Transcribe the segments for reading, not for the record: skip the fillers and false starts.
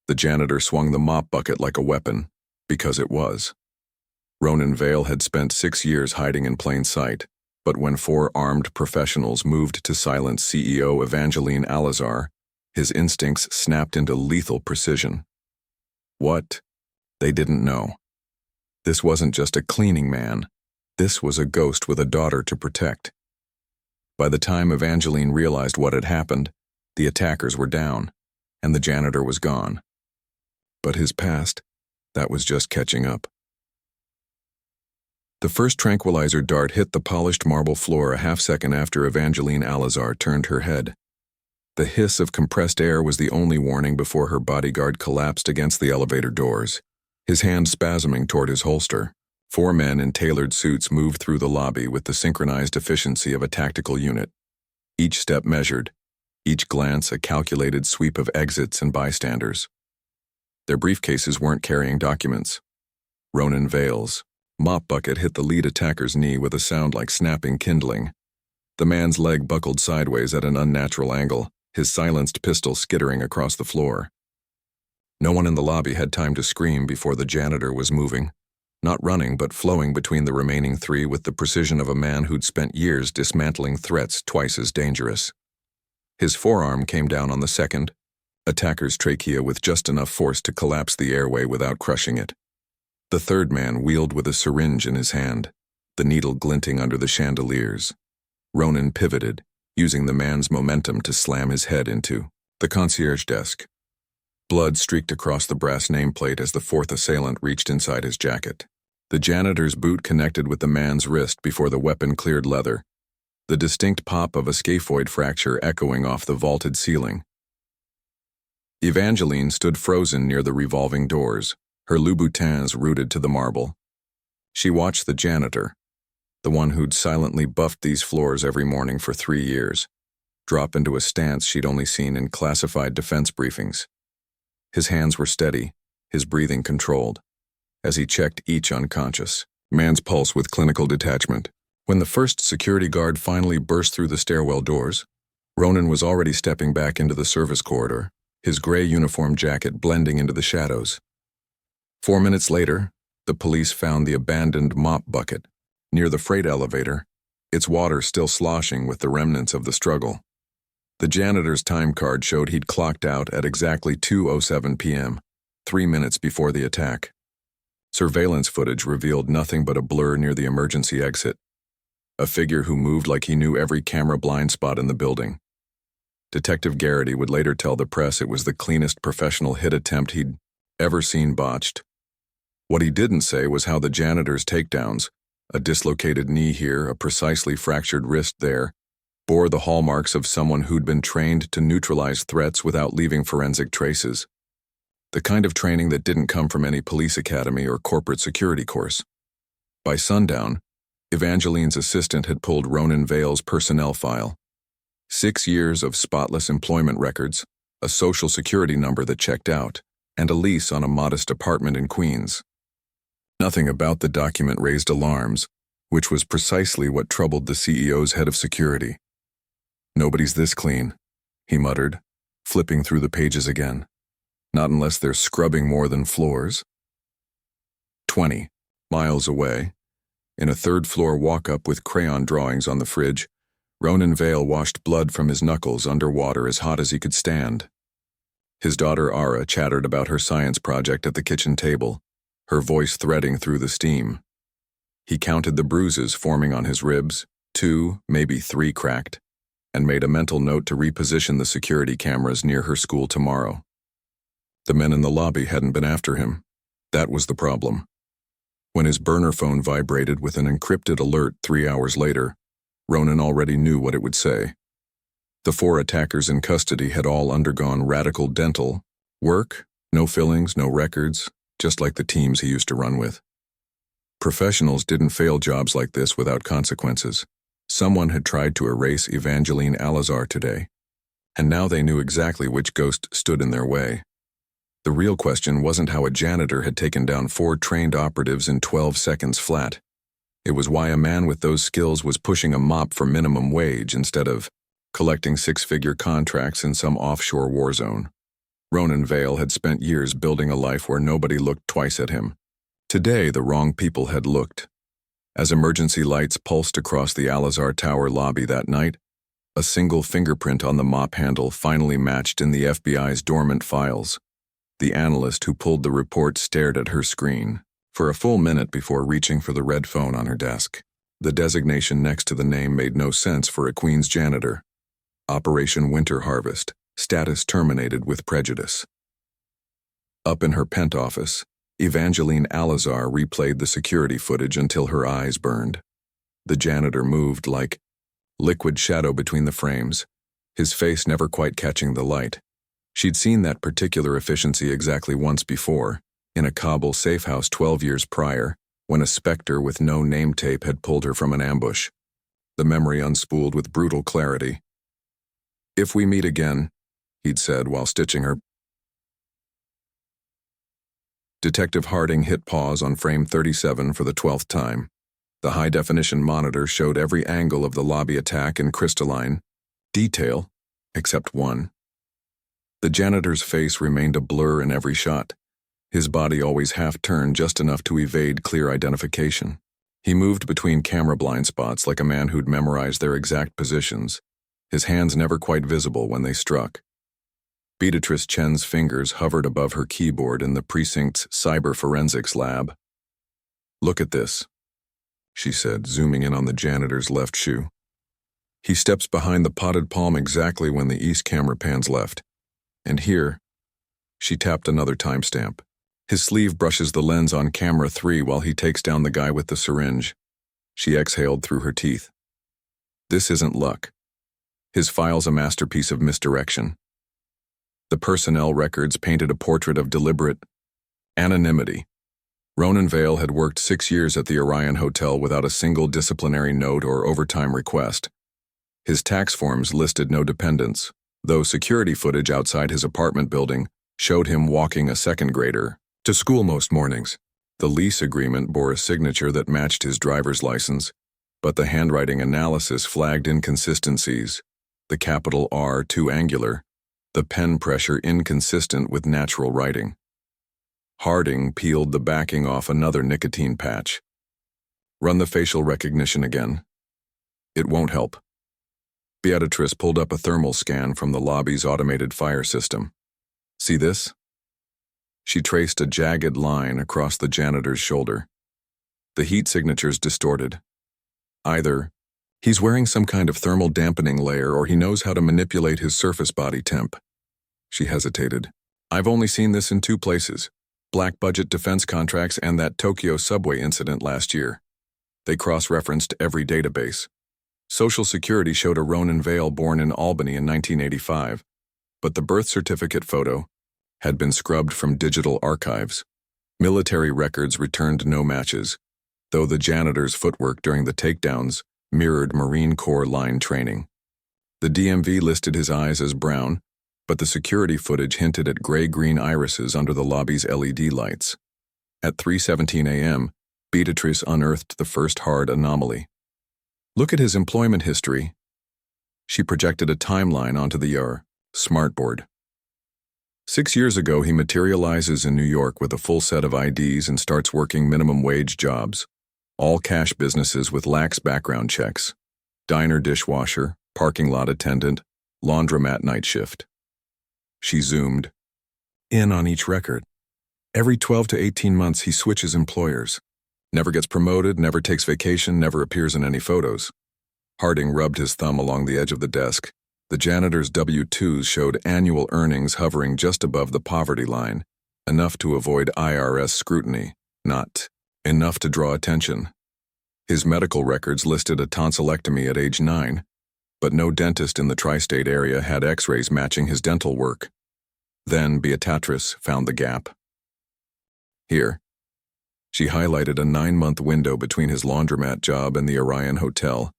The janitor swung the mop bucket like a weapon, because it was. Ronan Vale had spent 6 years hiding in plain sight, but when 4 armed professionals moved to silence CEO Evangeline Alazar, his instincts snapped into lethal precision. What? They didn't know. This wasn't just a cleaning man. This was a ghost with a daughter to protect. By the time Evangeline realized what had happened, the attackers were down, and the janitor was gone. But his past, that was just catching up. The first tranquilizer dart hit the polished marble floor a half-second after Evangeline Alazar turned her head. The hiss of compressed air was the only warning before her bodyguard collapsed against the elevator doors, his hand spasming toward his holster. 4 men in tailored suits moved through the lobby with the synchronized efficiency of a tactical unit. Each step measured, each glance a calculated sweep of exits and bystanders. Their briefcases weren't carrying documents. Ronan Vale's mop bucket hit the lead attacker's knee with a sound like snapping kindling. The man's leg buckled sideways at an unnatural angle, his silenced pistol skittering across the floor. No one in the lobby had time to scream before the janitor was moving, not running but flowing between the remaining 3 with the precision of a man who'd spent years dismantling threats twice as dangerous. His forearm came down on the second, attacker's trachea with just enough force to collapse the airway without crushing it. The third man wheeled with a syringe in his hand, the needle glinting under the chandeliers. Ronan pivoted, using the man's momentum to slam his head into the concierge desk. Blood streaked across the brass nameplate as the 4th assailant reached inside his jacket. The janitor's boot connected with the man's wrist before the weapon cleared leather, the distinct pop of a scaphoid fracture echoing off the vaulted ceiling. Evangeline stood frozen near the revolving doors, her Louboutins rooted to the marble. She watched the janitor, the one who'd silently buffed these floors every morning for 3 years, drop into a stance she'd only seen in classified defense briefings. His hands were steady, his breathing controlled, as he checked each unconscious man's pulse with clinical detachment. When the first security guard finally burst through the stairwell doors, Ronan was already stepping back into the service corridor, his gray uniform jacket blending into the shadows. 4 minutes later, the police found the abandoned mop bucket near the freight elevator, its water still sloshing with the remnants of the struggle. The janitor's time card showed he'd clocked out at exactly 2:07 p.m., 3 minutes before the attack. Surveillance footage revealed nothing but a blur near the emergency exit, a figure who moved like he knew every camera blind spot in the building. Detective Garrity would later tell the press it was the cleanest professional hit attempt he'd ever seen botched. What he didn't say was how the janitor's takedowns, a dislocated knee here, a precisely fractured wrist there, bore the hallmarks of someone who'd been trained to neutralize threats without leaving forensic traces. The kind of training that didn't come from any police academy or corporate security course. By sundown, Evangeline's assistant had pulled Ronan Vale's personnel file. 6 years of spotless employment records, a social security number that checked out, and a lease on a modest apartment in Queens. Nothing about the document raised alarms, which was precisely what troubled the CEO's head of security. "Nobody's this clean," he muttered, flipping through the pages again. "Not unless they're scrubbing more than floors." 20 miles away, in a third-floor walk-up with crayon drawings on the fridge, Ronan Vale washed blood from his knuckles underwater as hot as he could stand. His daughter Ara chattered about her science project at the kitchen table, her voice threading through the steam. He counted the bruises forming on his ribs, 2, maybe 3 cracked, and made a mental note to reposition the security cameras near her school tomorrow. The men in the lobby hadn't been after him. That was the problem. When his burner phone vibrated with an encrypted alert 3 hours later, Ronan already knew what it would say. The 4 attackers in custody had all undergone radical dental work, no fillings, no records, just like the teams he used to run with. Professionals didn't fail jobs like this without consequences. Someone had tried to erase Evangeline Alazar today, and now they knew exactly which ghost stood in their way. The real question wasn't how a janitor had taken down 4 trained operatives in 12 seconds flat. It was why a man with those skills was pushing a mop for minimum wage instead of collecting 6-figure contracts in some offshore war zone. Ronan Vale had spent years building a life where nobody looked twice at him. Today, the wrong people had looked. As emergency lights pulsed across the Alizar Tower lobby that night, a single fingerprint on the mop handle finally matched in the FBI's dormant files. The analyst who pulled the report stared at her screen for a full minute before reaching for the red phone on her desk. The designation next to the name made no sense for a Queens janitor. Operation Winter Harvest. Status terminated with prejudice. Up in her pent office, Evangeline Alizar replayed the security footage until her eyes burned. The janitor moved like liquid shadow between the frames, his face never quite catching the light. She'd seen that particular efficiency exactly once before, in a Kabul safe house 12 years prior, when a specter with no name tape had pulled her from an ambush. The memory unspooled with brutal clarity. "If we meet again," he'd said while stitching her. Detective Harding hit pause on frame 37 for the 12th time. The high-definition monitor showed every angle of the lobby attack in crystalline detail, except one. The janitor's face remained a blur in every shot, his body always half-turned just enough to evade clear identification. He moved between camera blind spots like a man who'd memorized their exact positions, his hands never quite visible when they struck. Beatrice Chen's fingers hovered above her keyboard in the precinct's cyber forensics lab. "Look at this," she said, zooming in on the janitor's left shoe. He steps behind the potted palm exactly when the east camera pans left. And here, she tapped another timestamp. His sleeve brushes the lens on camera 3 while he takes down the guy with the syringe. She exhaled through her teeth. This isn't luck. His file's a masterpiece of misdirection. The personnel records painted a portrait of deliberate anonymity. Ronan Vale had worked 6 years at the Orion Hotel without a single disciplinary note or overtime request. His tax forms listed no dependents, though security footage outside his apartment building showed him walking a second grader to school most mornings. The lease agreement bore a signature that matched his driver's license, but the handwriting analysis flagged inconsistencies. The capital R too angular, the pen pressure inconsistent with natural writing. Harding peeled the backing off another nicotine patch. "Run the facial recognition again." "It won't help." Beatrice pulled up a thermal scan from the lobby's automated fire system. "See this?" She traced a jagged line across the janitor's shoulder. The heat signature's distorted. Either he's wearing some kind of thermal dampening layer or he knows how to manipulate his surface body temp. She hesitated. "I've only seen this in 2 places. Black-budget defense contracts and that Tokyo subway incident last year. They cross-referenced every database. Social Security showed a Ronan Vale born in Albany in 1985, but the birth certificate photo had been scrubbed from digital archives. Military records returned no matches, though the janitor's footwork during the takedowns mirrored Marine Corps line training. The DMV listed his eyes as brown, but the security footage hinted at gray-green irises under the lobby's LED lights. At 3:17 a.m., Beatrice unearthed the first hard anomaly. "Look at his employment history." She projected a timeline onto the smartboard. 6 years ago, he materializes in New York with a full set of IDs and starts working minimum wage jobs, all cash businesses with lax background checks. Diner dishwasher, parking lot attendant, laundromat night shift. She zoomed in on each record. Every 12 to 18 months, he switches employers. Never gets promoted, never takes vacation, never appears in any photos. Harding rubbed his thumb along the edge of the desk. The janitor's W-2s showed annual earnings hovering just above the poverty line, enough to avoid IRS scrutiny, not enough to draw attention. His medical records listed a tonsillectomy at age 9, but no dentist in the tri-state area had x-rays matching his dental work. Then Beatrice found the gap. Here. She highlighted a 9-month window between his laundromat job and the Orion Hotel.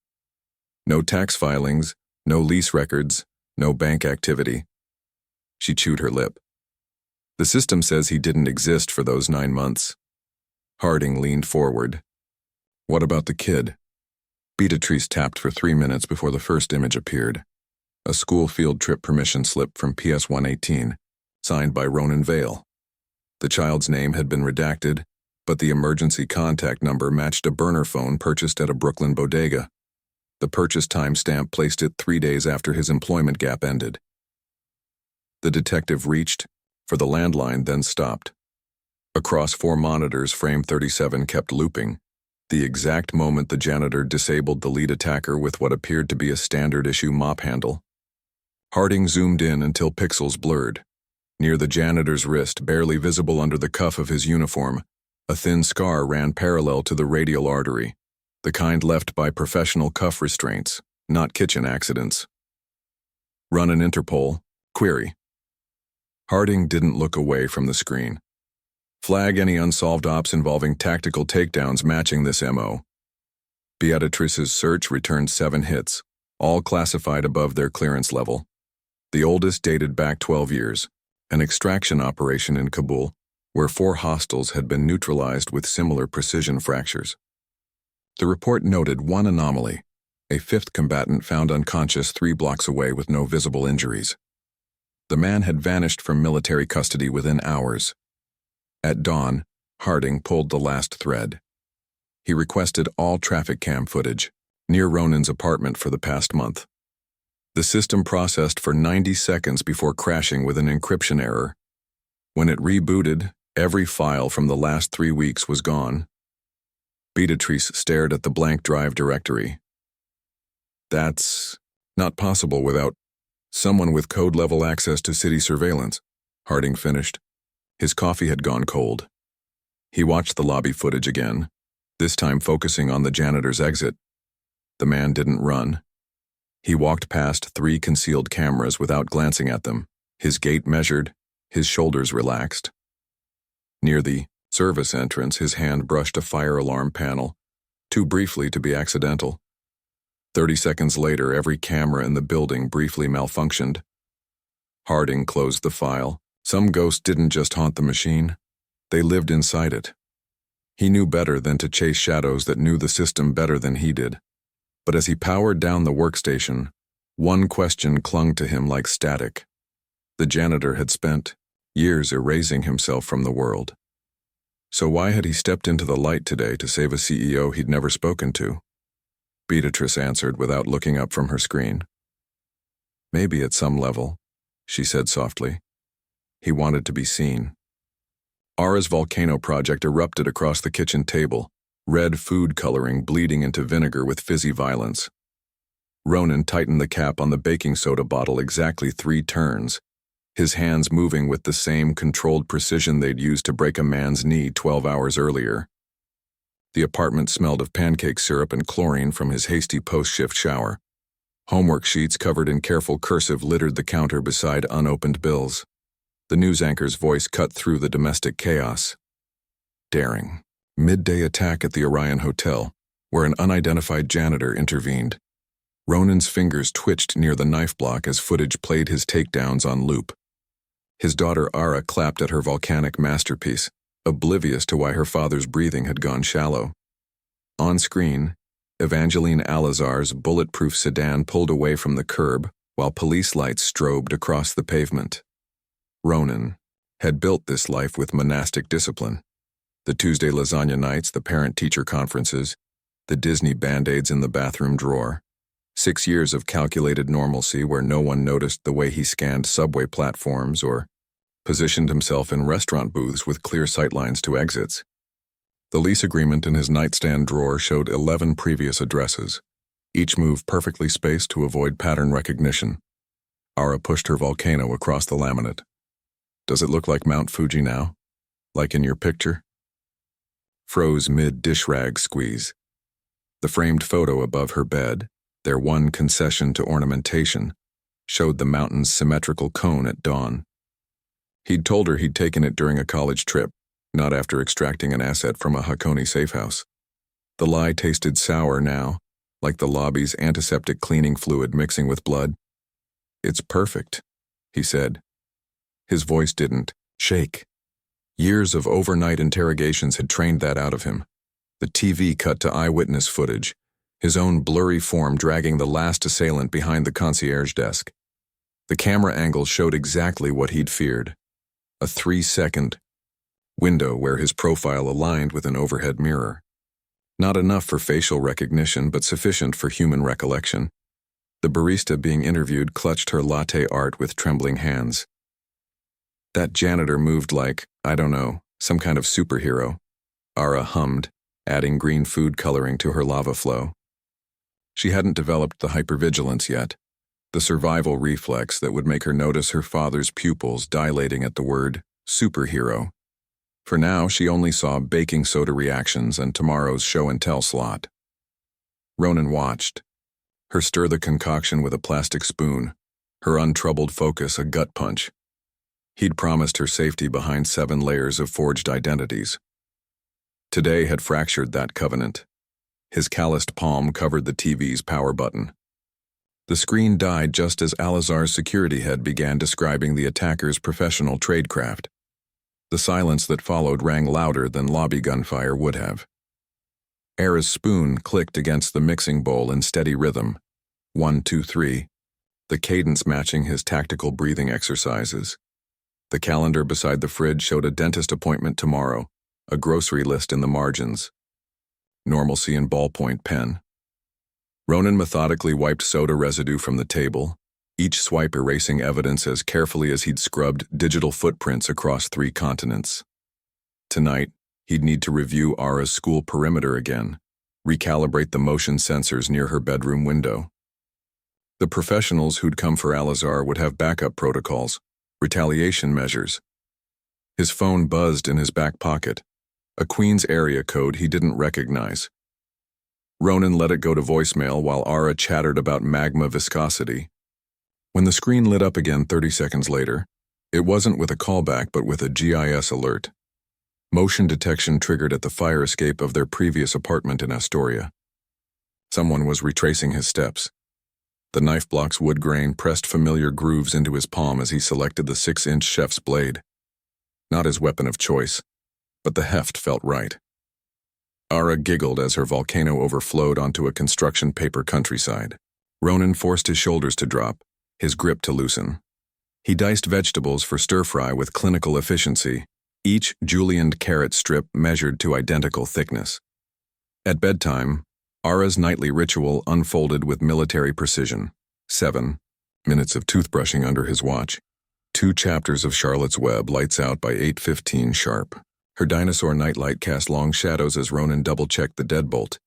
No tax filings, no lease records, no bank activity. She chewed her lip. The system says he didn't exist for those 9 months. Harding leaned forward. "What about the kid?" Beatrice tapped for 3 minutes before the first image appeared. A school field trip permission slip from PS 118. signed by Ronan Vale. The child's name had been redacted, but the emergency contact number matched a burner phone purchased at a Brooklyn bodega. The purchase timestamp placed it 3 days after his employment gap ended. The detective reached for the landline, then stopped. Across 4 monitors, frame 37 kept looping, the exact moment the janitor disabled the lead attacker with what appeared to be a standard-issue mop handle. Harding zoomed in until pixels blurred. Near the janitor's wrist, barely visible under the cuff of his uniform, a thin scar ran parallel to the radial artery, the kind left by professional cuff restraints, not kitchen accidents. Run an Interpol. Query. Harding didn't look away from the screen. Flag any unsolved ops involving tactical takedowns matching this MO. Beatrice's search returned 7 hits, all classified above their clearance level. The oldest dated back 12 years, an extraction operation in Kabul, where 4 hostiles had been neutralized with similar precision fractures. The report noted one anomaly: a 5th combatant found unconscious 3 blocks away with no visible injuries. The man had vanished from military custody within hours. At dawn, Harding pulled the last thread. He requested all traffic cam footage near Ronan's apartment for the past month. The system processed for 90 seconds before crashing with an encryption error. When it rebooted, every file from the last 3 weeks was gone. Beatrice stared at the blank drive directory. That's not possible without someone with code-level access to city surveillance, Harding finished. His coffee had gone cold. He watched the lobby footage again, this time focusing on the janitor's exit. The man didn't run. He walked past 3 concealed cameras without glancing at them, his gait measured, his shoulders relaxed. Near the service entrance, his hand brushed a fire alarm panel, too briefly to be accidental. 30 seconds later, every camera in the building briefly malfunctioned. Harding closed the file. Some ghost didn't just haunt the machine, they lived inside it. He knew better than to chase shadows that knew the system better than he did. But as he powered down the workstation, one question clung to him like static. The janitor had spent years erasing himself from the world. So why had he stepped into the light today to save a CEO he'd never spoken to? Beatrice answered without looking up from her screen. Maybe at some level, she said softly. He wanted to be seen. Ara's volcano project erupted across the kitchen table, red food coloring bleeding into vinegar with fizzy violence. Ronan tightened the cap on the baking soda bottle exactly 3 turns, his hands moving with the same controlled precision they'd used to break a man's knee 12 hours earlier. The apartment smelled of pancake syrup and chlorine from his hasty post-shift shower. Homework sheets covered in careful cursive littered the counter beside unopened bills. The news anchor's voice cut through the domestic chaos. Daring. Midday attack at the Orion Hotel, where an unidentified janitor intervened. Ronan's fingers twitched near the knife block as footage played his takedowns on loop. His daughter Ara clapped at her volcanic masterpiece, oblivious to why her father's breathing had gone shallow. On screen, Evangeline Alazar's bulletproof sedan pulled away from the curb while police lights strobed across the pavement. Ronan had built this life with monastic discipline. The Tuesday lasagna nights, the parent-teacher conferences, the Disney Band-Aids in the bathroom drawer. 6 years of calculated normalcy where no one noticed the way he scanned subway platforms or positioned himself in restaurant booths with clear sightlines to exits. The lease agreement in his nightstand drawer showed 11 previous addresses, each move perfectly spaced to avoid pattern recognition. Ara pushed her volcano across the laminate. Does it look like Mount Fuji now? Like in your picture? Froze mid-dish rag squeeze. The framed photo above her bed, their one concession to ornamentation, showed the mountain's symmetrical cone at dawn. He'd told her he'd taken it during a college trip, not after extracting an asset from a Hakone safehouse. The lie tasted sour now, like the lobby's antiseptic cleaning fluid mixing with blood. It's perfect, he said. His voice didn't shake. Years of overnight interrogations had trained that out of him. The TV cut to eyewitness footage, his own blurry form dragging the last assailant behind the concierge desk. The camera angle showed exactly what he'd feared. A 3-second window where his profile aligned with an overhead mirror. Not enough for facial recognition, but sufficient for human recollection. The barista being interviewed clutched her latte art with trembling hands. That janitor moved like, I don't know, some kind of superhero. Ara hummed, adding green food coloring to her lava flow. She hadn't developed the hypervigilance yet, the survival reflex that would make her notice her father's pupils dilating at the word superhero. For now, she only saw baking soda reactions and tomorrow's show-and-tell slot. Ronan watched, her stir the concoction with a plastic spoon, her untroubled focus a gut punch. He'd promised her safety behind 7 layers of forged identities. Today had fractured that covenant. His calloused palm covered the TV's power button. The screen died just as Alazar's security head began describing the attacker's professional tradecraft. The silence that followed rang louder than lobby gunfire would have. Ara's spoon clicked against the mixing bowl in steady rhythm. 1, 2, 3. The cadence matching his tactical breathing exercises. The calendar beside the fridge showed a dentist appointment tomorrow, a grocery list in the margins. Normalcy in ballpoint pen. Ronan methodically wiped soda residue from the table, each swipe erasing evidence as carefully as he'd scrubbed digital footprints across 3 continents. Tonight, he'd need to review Ara's school perimeter again, recalibrate the motion sensors near her bedroom window. The professionals who'd come for Alazar would have backup protocols, retaliation measures. His phone buzzed in his back pocket, a Queens area code he didn't recognize. Ronan let it go to voicemail while Ara chattered about magma viscosity. When the screen lit up again 30 seconds later, it wasn't with a callback but with a GIS alert. Motion detection triggered at the fire escape of their previous apartment in Astoria. Someone was retracing his steps. The knife block's wood grain pressed familiar grooves into his palm as he selected the 6-inch chef's blade. Not his weapon of choice, but the heft felt right. Ara giggled as her volcano overflowed onto a construction paper countryside. Ronan forced his shoulders to drop, his grip to loosen. He diced vegetables for stir-fry with clinical efficiency, each julienned carrot strip measured to identical thickness. At bedtime, Ara's nightly ritual unfolded with military precision. 7 minutes of toothbrushing under his watch. 2 chapters of Charlotte's Web lights out by 8:15 sharp. Her dinosaur nightlight cast long shadows as Ronan double-checked the deadbolt.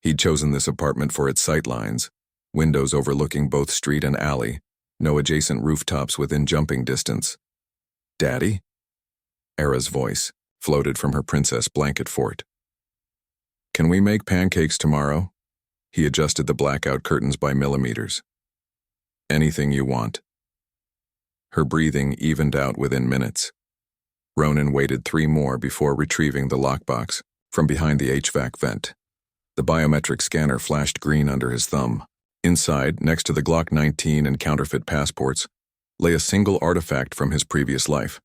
He'd chosen this apartment for its sightlines, windows overlooking both street and alley, no adjacent rooftops within jumping distance. "Daddy?" Ara's voice floated from her princess blanket fort. "Can we make pancakes tomorrow?" He adjusted the blackout curtains by millimeters. "Anything you want." Her breathing evened out within minutes. Ronan waited 3 more before retrieving the lockbox from behind the HVAC vent. The biometric scanner flashed green under his thumb. Inside, next to the Glock 19 and counterfeit passports, lay a single artifact from his previous life.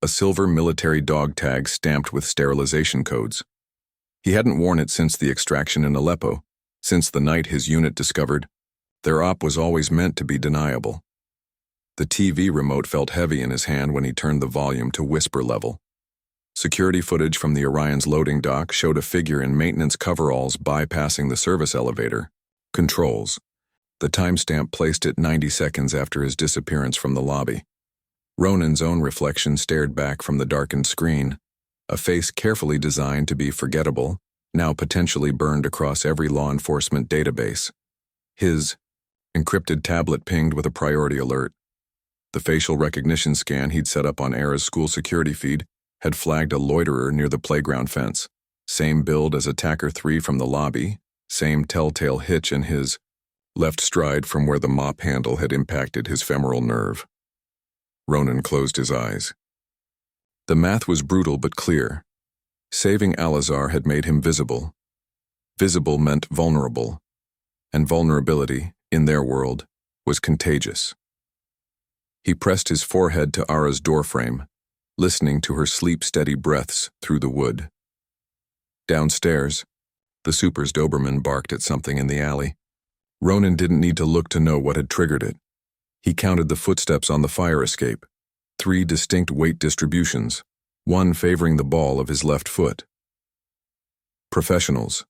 A silver military dog tag stamped with sterilization codes. He hadn't worn it since the extraction in Aleppo, since the night his unit discovered their op was always meant to be deniable. The TV remote felt heavy in his hand when he turned the volume to whisper level. Security footage from the Orion's loading dock showed a figure in maintenance coveralls bypassing the service elevator. Controls. The timestamp placed it 90 seconds after his disappearance from the lobby. Ronan's own reflection stared back from the darkened screen, a face carefully designed to be forgettable, now potentially burned across every law enforcement database. His encrypted tablet pinged with a priority alert. The facial recognition scan he'd set up on Ara's school security feed had flagged a loiterer near the playground fence. Same build as Attacker 3 from the lobby, same telltale hitch in his left stride from where the mop handle had impacted his femoral nerve. Ronan closed his eyes. The math was brutal but clear. Saving Alazar had made him visible. Visible meant vulnerable, and vulnerability, in their world, was contagious. He pressed his forehead to Ara's doorframe, listening to her sleep-steady breaths through the wood. Downstairs, the super's Doberman barked at something in the alley. Ronan didn't need to look to know what had triggered it. He counted the footsteps on the fire escape, 3 distinct weight distributions, one favoring the ball of his left foot. Professionals.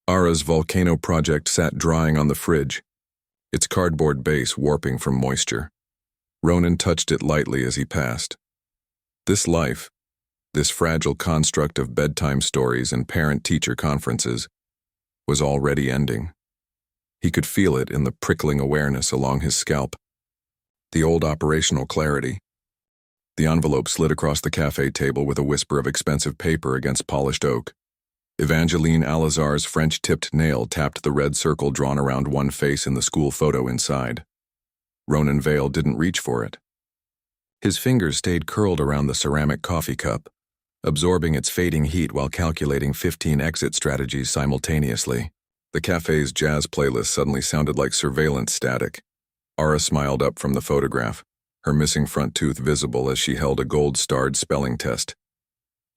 Ara's volcano project sat drying on the fridge, its cardboard base warping from moisture. Ronan touched it lightly as he passed. This life, this fragile construct of bedtime stories and parent-teacher conferences, was already ending. He could feel it in the prickling awareness along his scalp. The old operational clarity. The envelope slid across the cafe table with a whisper of expensive paper against polished oak. Evangeline Alazar's French-tipped nail tapped the red circle drawn around one face in the school photo inside. Ronan Vale didn't reach for it. His fingers stayed curled around the ceramic coffee cup, absorbing its fading heat while calculating 15 exit strategies simultaneously. The cafe's jazz playlist suddenly sounded like surveillance static. Ara smiled up from the photograph, her missing front tooth visible as she held a gold-starred spelling test.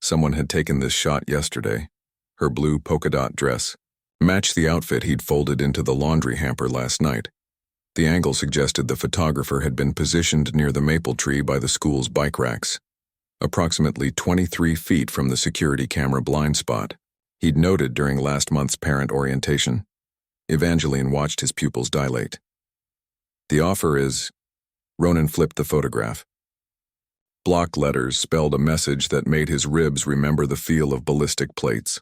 Someone had taken this shot yesterday. Her blue polka-dot dress matched the outfit he'd folded into the laundry hamper last night. The angle suggested the photographer had been positioned near the maple tree by the school's bike racks, approximately 23 feet from the security camera blind spot he'd noted during last month's parent orientation. Evangeline watched his pupils dilate. The offer is... Ronan flipped the photograph. Block letters spelled a message that made his ribs remember the feel of ballistic plates.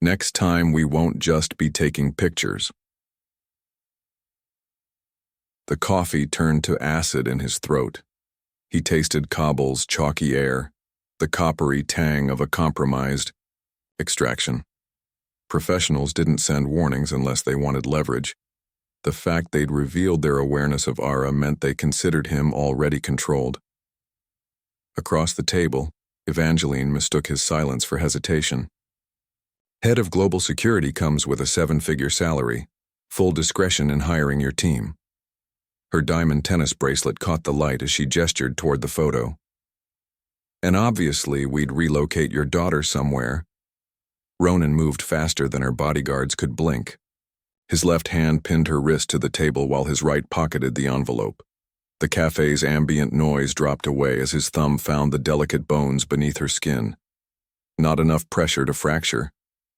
Next time we won't just be taking pictures. The coffee turned to acid in his throat. He tasted Kabil's chalky air, the coppery tang of a compromised extraction. Professionals didn't send warnings unless they wanted leverage. The fact they'd revealed their awareness of Ara meant they considered him already controlled. Across the table, Evangeline mistook his silence for hesitation. Head of Global Security comes with a 7-figure salary, full discretion in hiring your team. Her diamond tennis bracelet caught the light as she gestured toward the photo. And obviously, we'd relocate your daughter somewhere. Ronan moved faster than her bodyguards could blink. His left hand pinned her wrist to the table while his right pocketed the envelope. The cafe's ambient noise dropped away as his thumb found the delicate bones beneath her skin. Not enough pressure to fracture,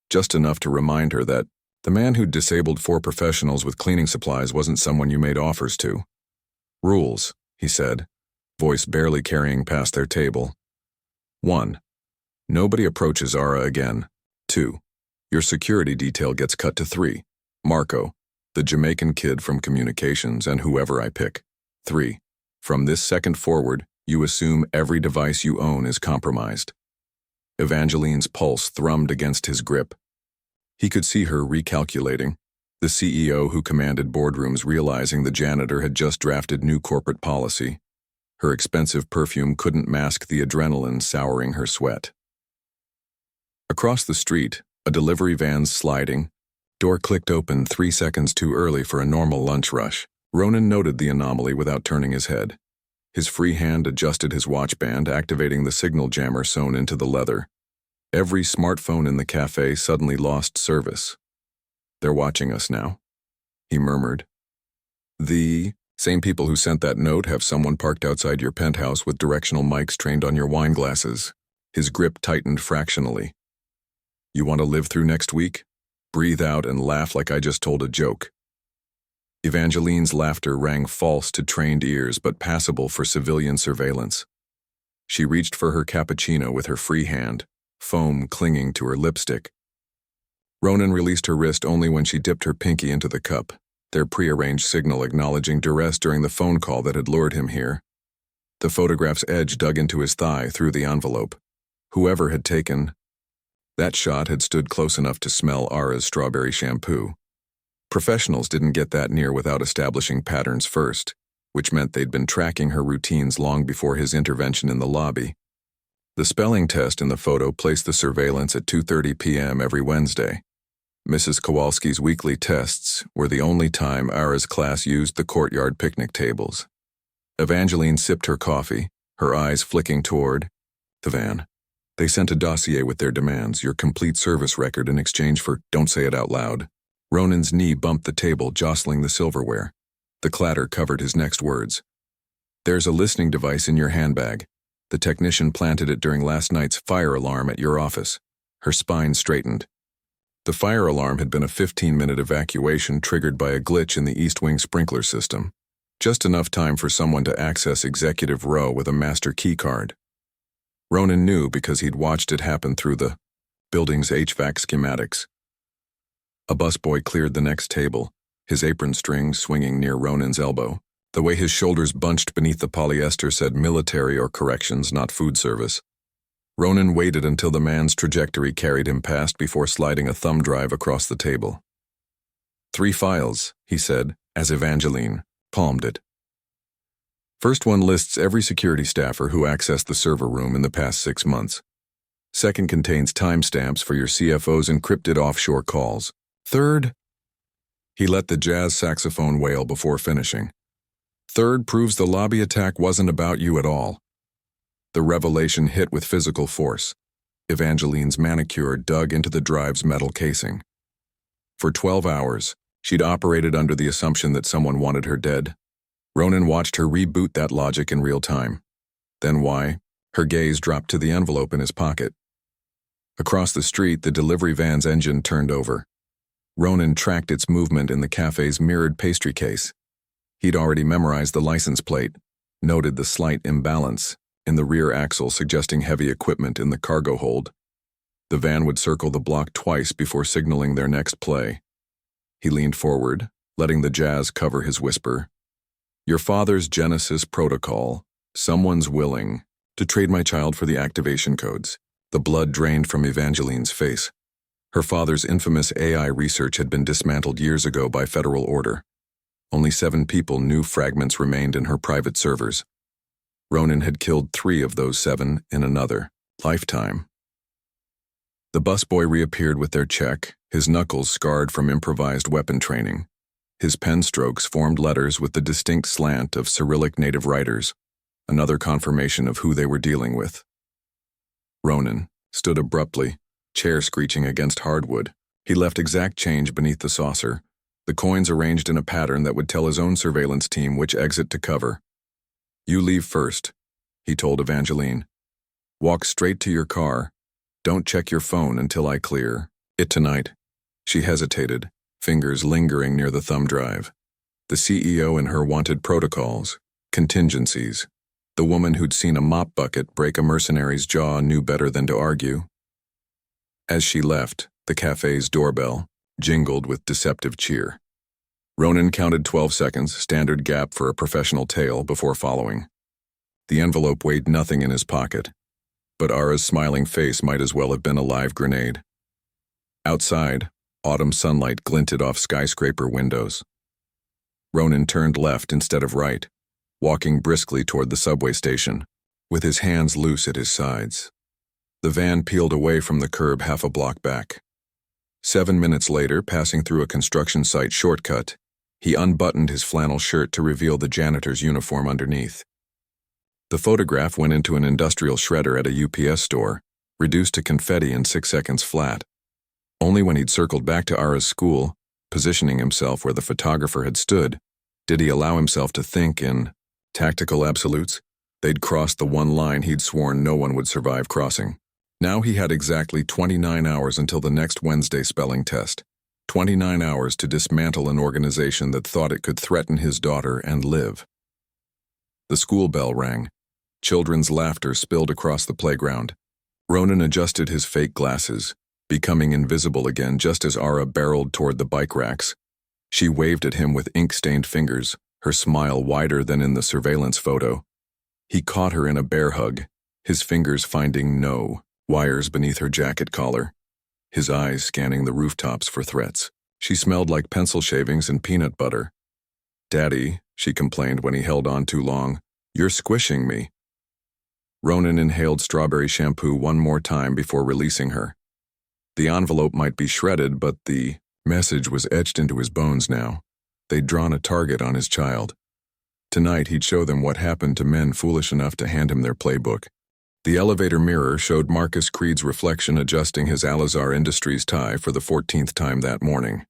just enough to remind her that the man who'd disabled 4 professionals with cleaning supplies wasn't someone you made offers to. Rules, he said, voice barely carrying past their table. 1. Nobody approaches Ara again. 2. Your security detail gets cut to 3. Marco, the Jamaican kid from communications, and whoever I pick. 3. From this second forward, you assume every device you own is compromised. Evangeline's pulse thrummed against his grip. He could see her recalculating, the CEO who commanded boardrooms realizing the janitor had just drafted new corporate policy. Her expensive perfume couldn't mask the adrenaline souring her sweat. Across the street, a delivery van's sliding. Door clicked open 3 seconds too early for a normal lunch rush. Ronan noted the anomaly without turning his head. His free hand adjusted his watch band, activating the signal jammer sewn into the leather. Every smartphone in the cafe suddenly lost service. They're watching us now, he murmured. The same people who sent that note have someone parked outside your penthouse with directional mics trained on your wine glasses. His grip tightened fractionally. You want to live through next week? Breathe out and laugh like I just told a joke. Evangeline's laughter rang false to trained ears but passable for civilian surveillance. She reached for her cappuccino with her free hand, foam clinging to her lipstick. Ronan released her wrist only when she dipped her pinky into the cup, their prearranged signal acknowledging duress during the phone call that had lured him here. The photograph's edge dug into his thigh through the envelope. Whoever had taken that shot had stood close enough to smell Ara's strawberry shampoo. Professionals didn't get that near without establishing patterns first, which meant they'd been tracking her routines long before his intervention in the lobby. The spelling test in the photo placed the surveillance at 2:30 p.m. every Wednesday. Mrs. Kowalski's weekly tests were the only time Ara's class used the courtyard picnic tables. Evangeline sipped her coffee, her eyes flicking toward the van. They sent a dossier with their demands, your complete service record in exchange for don't say it out loud. Ronan's knee bumped the table, jostling the silverware. The clatter covered his next words. "There's a listening device in your handbag. The technician planted it during last night's fire alarm at your office." Her spine straightened. The fire alarm had been a 15-minute evacuation triggered by a glitch in the East Wing sprinkler system. Just enough time for someone to access Executive Row with a master key card. Ronan knew because he'd watched it happen through the building's HVAC schematics. A busboy cleared the next table, his apron string swinging near Ronan's elbow. The way his shoulders bunched beneath the polyester said military or corrections, not food service. Ronan waited until the man's trajectory carried him past before sliding a thumb drive across the table. "3 files," he said, as Evangeline palmed it. First one lists every security staffer who accessed the server room in the past 6 months. Second contains timestamps for your CFO's encrypted offshore calls. Third, he let the jazz saxophone wail before finishing. Third proves the lobby attack wasn't about you at all. The revelation hit with physical force. Evangeline's manicure dug into the drive's metal casing. For 12 hours, she'd operated under the assumption that someone wanted her dead. Ronan watched her reboot that logic in real time. Then why? Her gaze dropped to the envelope in his pocket. Across the street, the delivery van's engine turned over. Ronan tracked its movement in the cafe's mirrored pastry case. He'd already memorized the license plate, noted the slight imbalance in the rear axle suggesting heavy equipment in the cargo hold. The van would circle the block twice before signaling their next play. He leaned forward, letting the jazz cover his whisper. "Your father's Genesis protocol. Someone's willing to trade my child for the activation codes." The blood drained from Evangeline's face. Her father's infamous AI research had been dismantled years ago by federal order. Only 7 people knew fragments remained in her private servers. Ronan had killed 3 of those 7 in another lifetime. The busboy reappeared with their check, his knuckles scarred from improvised weapon training. His pen strokes formed letters with the distinct slant of Cyrillic native writers, another confirmation of who they were dealing with. Ronan stood abruptly, chair screeching against hardwood. He left exact change beneath the saucer, the coins arranged in a pattern that would tell his own surveillance team which exit to cover. "You leave first," he told Evangeline. "Walk straight to your car. Don't check your phone until I clear it tonight." She hesitated, fingers lingering near the thumb drive. The CEO and her wanted protocols, contingencies. The woman who'd seen a mop bucket break a mercenary's jaw knew better than to argue. As she left, the cafe's doorbell jingled with deceptive cheer. Ronan counted 12 seconds, standard gap for a professional tale, before following. The envelope weighed nothing in his pocket, but Ara's smiling face might as well have been a live grenade. Outside, autumn sunlight glinted off skyscraper windows. Ronan turned left instead of right, walking briskly toward the subway station, with his hands loose at his sides. The van peeled away from the curb half a block back. 7 minutes later, passing through a construction site shortcut, he unbuttoned his flannel shirt to reveal the janitor's uniform underneath. The photograph went into an industrial shredder at a UPS store, reduced to confetti in 6 seconds flat. Only when he'd circled back to Ara's school, positioning himself where the photographer had stood, did he allow himself to think in tactical absolutes. They'd crossed the one line he'd sworn no one would survive crossing. Now he had exactly 29 hours until the next Wednesday spelling test. 29 hours to dismantle an organization that thought it could threaten his daughter and live. The school bell rang. Children's laughter spilled across the playground. Ronan adjusted his fake glasses, becoming invisible again just as Ara barreled toward the bike racks. She waved at him with ink-stained fingers, her smile wider than in the surveillance photo. He caught her in a bear hug, his fingers finding no wires beneath her jacket collar, his eyes scanning the rooftops for threats. She smelled like pencil shavings and peanut butter. "Daddy," she complained when he held on too long, "you're squishing me." Ronan inhaled strawberry shampoo one more time before releasing her. The envelope might be shredded, but the message was etched into his bones now. They'd drawn a target on his child. Tonight he'd show them what happened to men foolish enough to hand him their playbook. The elevator mirror showed Marcus Creed's reflection adjusting his Alizar Industries tie for the 14th time that morning.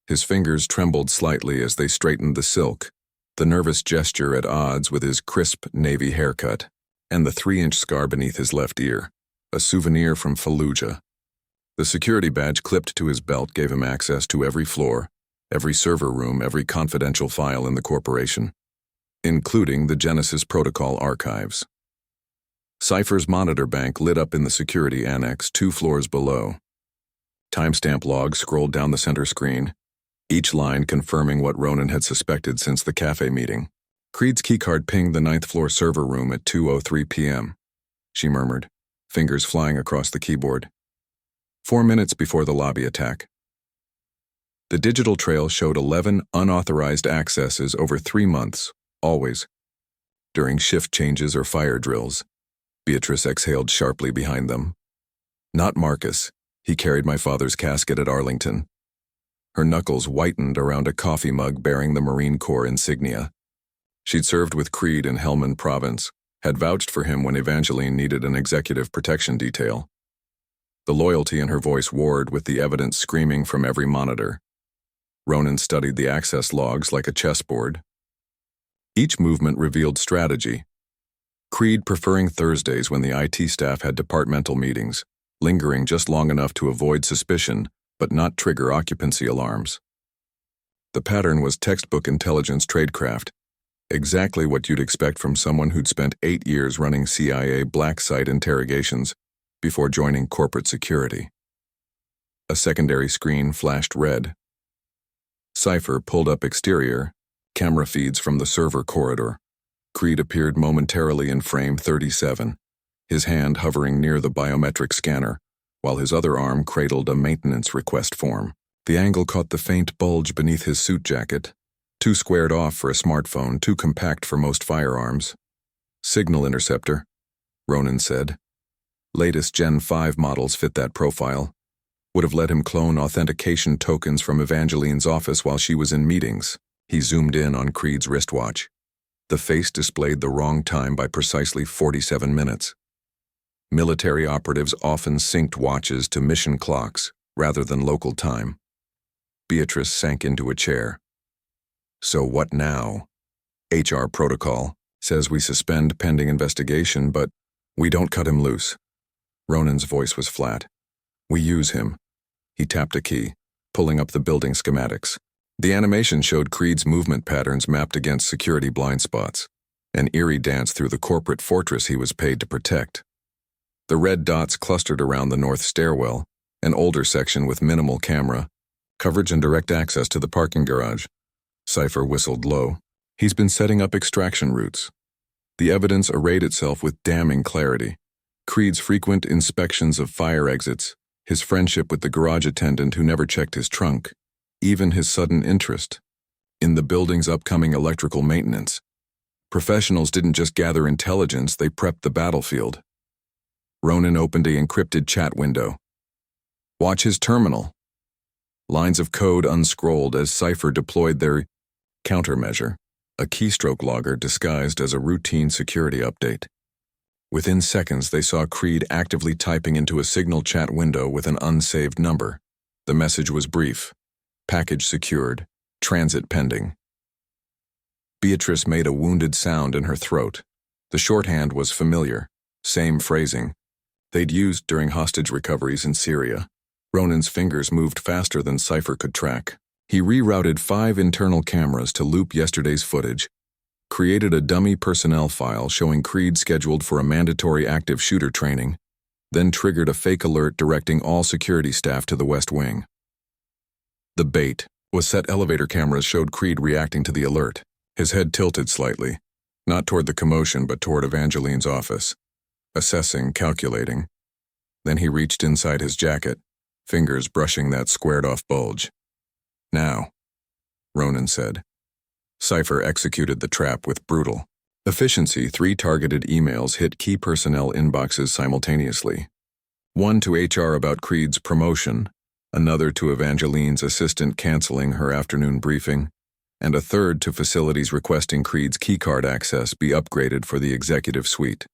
His fingers trembled slightly as they straightened the silk, the nervous gesture at odds with his crisp navy haircut, and the 3-inch scar beneath his left ear, a souvenir from Fallujah. The security badge clipped to his belt gave him access to every floor, every server room, every confidential file in the corporation, including the Genesis Protocol archives. Cypher's monitor bank lit up in the security annex 2 floors below. Timestamp logs scrolled down the center screen, each line confirming what Ronan had suspected since the cafe meeting. Creed's keycard pinged the 9th floor server room at 2:03 p.m., she murmured, fingers flying across the keyboard. 4 minutes before the lobby attack. The digital trail showed 11 unauthorized accesses over 3 months, always. During shift changes or fire drills. Beatrice exhaled sharply behind them. Not Marcus. He carried my father's casket at Arlington. Her knuckles whitened around a coffee mug bearing the Marine Corps insignia. She'd served with Creed in Helmand Province, had vouched for him when Evangeline needed an executive protection detail. The loyalty in her voice warred with the evidence screaming from every monitor. Ronan studied the access logs like a chessboard. Each movement revealed strategy. Creed preferring Thursdays when the IT staff had departmental meetings, lingering just long enough to avoid suspicion but not trigger occupancy alarms. The pattern was textbook intelligence tradecraft, exactly what you'd expect from someone who'd spent 8 years running CIA black site interrogations before joining corporate security. A secondary screen flashed red. Cypher pulled up exterior, camera feeds from the server corridor. Creed appeared momentarily in frame 37, his hand hovering near the biometric scanner, while his other arm cradled a maintenance request form. The angle caught the faint bulge beneath his suit jacket, too squared off for a smartphone, too compact for most firearms. Signal interceptor, Ronan said. Latest Gen 5 models fit that profile. Would have let him clone authentication tokens from Evangeline's office while she was in meetings. He zoomed in on Creed's wristwatch. The face displayed the wrong time by precisely 47 minutes. Military operatives often synced watches to mission clocks rather than local time. Beatrice sank into a chair. So what now? HR protocol says we suspend pending investigation, but we don't cut him loose. Ronan's voice was flat. We use him. He tapped a key, pulling up the building schematics. The animation showed Creed's movement patterns mapped against security blind spots, an eerie dance through the corporate fortress he was paid to protect. The red dots clustered around the north stairwell, an older section with minimal camera, coverage and direct access to the parking garage. Cypher whistled low. He's been setting up extraction routes. The evidence arrayed itself with damning clarity. Creed's frequent inspections of fire exits, his friendship with the garage attendant who never checked his trunk, even his sudden interest in the building's upcoming electrical maintenance. Professionals didn't just gather intelligence, they prepped the battlefield. Ronan opened a encrypted chat window. Watch his terminal. Lines of code unscrolled as Cypher deployed their countermeasure, a keystroke logger disguised as a routine security update. Within seconds, they saw Creed actively typing into a signal chat window with an unsaved number. The message was brief. Package secured. Transit pending. Beatrice made a wounded sound in her throat. The shorthand was familiar. Same phrasing. They'd used during hostage recoveries in Syria. Ronan's fingers moved faster than Cypher could track. He rerouted 5 internal cameras to loop yesterday's footage, created a dummy personnel file showing Creed scheduled for a mandatory active shooter training, then triggered a fake alert directing all security staff to the West Wing. The bait was set elevator cameras showed Creed reacting to the alert, his head tilted slightly, not toward the commotion but toward Evangeline's office, assessing, calculating. Then he reached inside his jacket, fingers brushing that squared-off bulge. Now, Ronan said. Cypher executed the trap with brutal efficiency. 3 targeted emails hit key personnel inboxes simultaneously. One to HR about Creed's promotion, another to Evangeline's assistant canceling her afternoon briefing, and a third to facilities requesting Creed's keycard access be upgraded for the executive suite.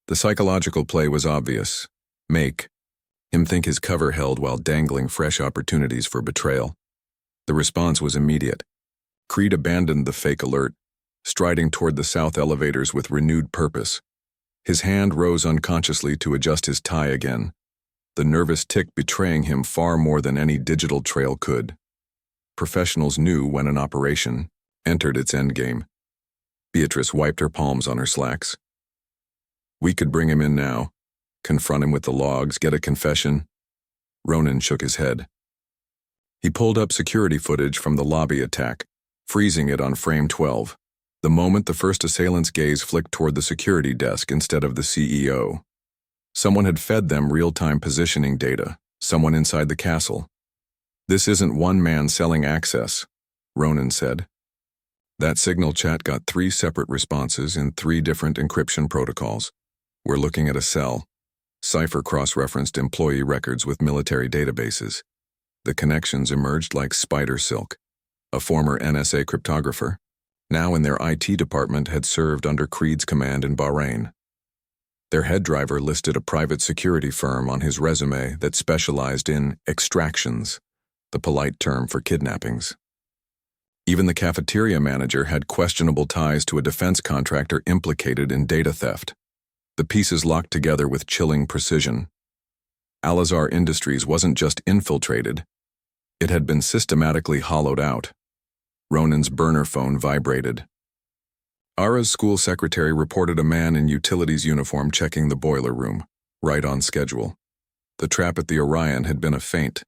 The psychological play was obvious. Make him think his cover held while dangling fresh opportunities for betrayal. The response was immediate. Creed abandoned the fake alert, striding toward the south elevators with renewed purpose. His hand rose unconsciously to adjust his tie again, the nervous tick betraying him far more than any digital trail could. Professionals knew when an operation entered its endgame. Beatrice wiped her palms on her slacks. We could bring him in now, confront him with the logs, get a confession. Ronan shook his head. He pulled up security footage from the lobby attack, freezing it on frame 12, the moment the first assailant's gaze flicked toward the security desk instead of the CEO. Someone had fed them real-time positioning data, someone inside the castle. This isn't one man selling access, Ronan said. That signal chat got 3 separate responses in 3 different encryption protocols. We're looking at a cell. Cipher cross-referenced employee records with military databases. The connections emerged like spider silk. A former NSA cryptographer, now in their IT department, had served under Creed's command in Bahrain. Their head driver listed a private security firm on his resume that specialized in extractions, the polite term for kidnappings. Even the cafeteria manager had questionable ties to a defense contractor implicated in data theft. The pieces locked together with chilling precision. Al-Azhar Industries wasn't just infiltrated, it had been systematically hollowed out. Ronan's burner phone vibrated. Ara's school secretary reported a man in utilities uniform checking the boiler room, right on schedule. The trap at the Orion had been a feint.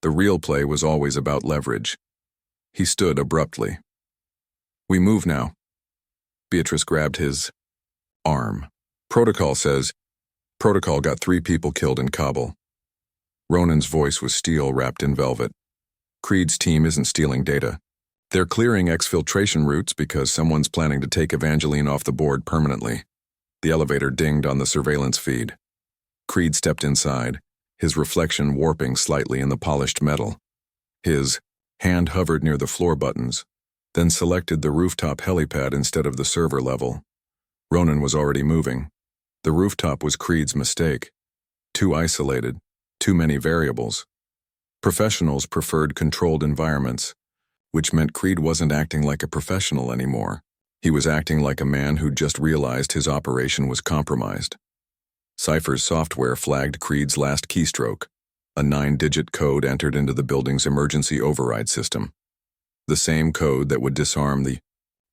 The real play was always about leverage. He stood abruptly. We move now. Beatrice grabbed his arm. Protocol says, Protocol got 3 people killed in Kabul. Ronan's voice was steel wrapped in velvet. Creed's team isn't stealing data. They're clearing exfiltration routes because someone's planning to take Evangeline off the board permanently. The elevator dinged on the surveillance feed. Creed stepped inside, his reflection warping slightly in the polished metal. His hand hovered near the floor buttons, then selected the rooftop helipad instead of the server level. Ronan was already moving. The rooftop was Creed's mistake. Too isolated, too many variables. Professionals preferred controlled environments, which meant Creed wasn't acting like a professional anymore. He was acting like a man who'd just realized his operation was compromised. Cipher's software flagged Creed's last keystroke, a 9-digit code entered into the building's emergency override system. The same code that would disarm the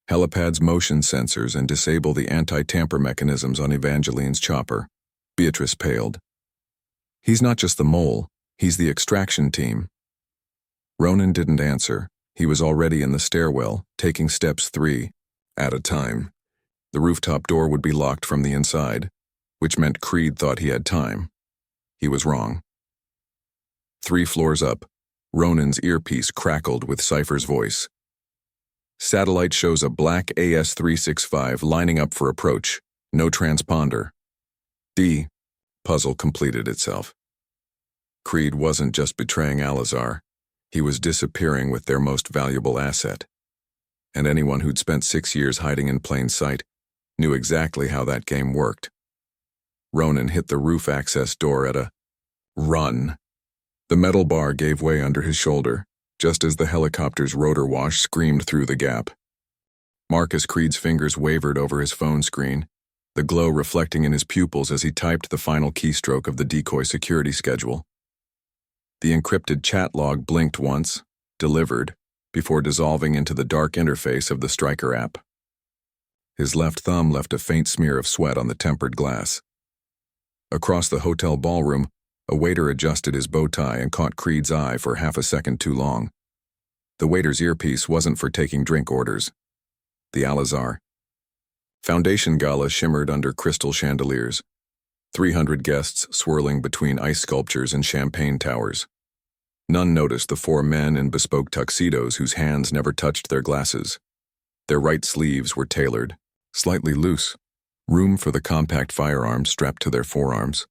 helipad's motion sensors and disable the anti-tamper mechanisms on Evangeline's chopper. Beatrice paled. He's not just the mole, he's the extraction team. Ronan didn't answer. He was already in the stairwell, taking steps 3 at a time. The rooftop door would be locked from the inside, which meant Creed thought he had time. He was wrong. 3 floors up, Ronan's earpiece crackled with Cipher's voice. Satellite shows a black AS-365 lining up for approach. No transponder. The puzzle completed itself. Creed wasn't just betraying Al-Azhar. He was disappearing with their most valuable asset. And anyone who'd spent 6 years hiding in plain sight knew exactly how that game worked. Ronan hit the roof access door at a run. The metal bar gave way under his shoulder, just as the helicopter's rotor wash screamed through the gap. Marcus Creed's fingers wavered over his phone screen, the glow reflecting in his pupils as he typed the final keystroke of the decoy security schedule. The encrypted chat log blinked once, delivered, before dissolving into the dark interface of the Striker app. His left thumb left a faint smear of sweat on the tempered glass. Across the hotel ballroom, a waiter adjusted his bow tie and caught Creed's eye for half a second too long. The waiter's earpiece wasn't for taking drink orders. The Al-Azhar Foundation Gala shimmered under crystal chandeliers, 300 guests swirling between ice sculptures and champagne towers. None noticed the 4 men in bespoke tuxedos whose hands never touched their glasses. Their right sleeves were tailored, slightly loose, room for the compact firearms strapped to their forearms.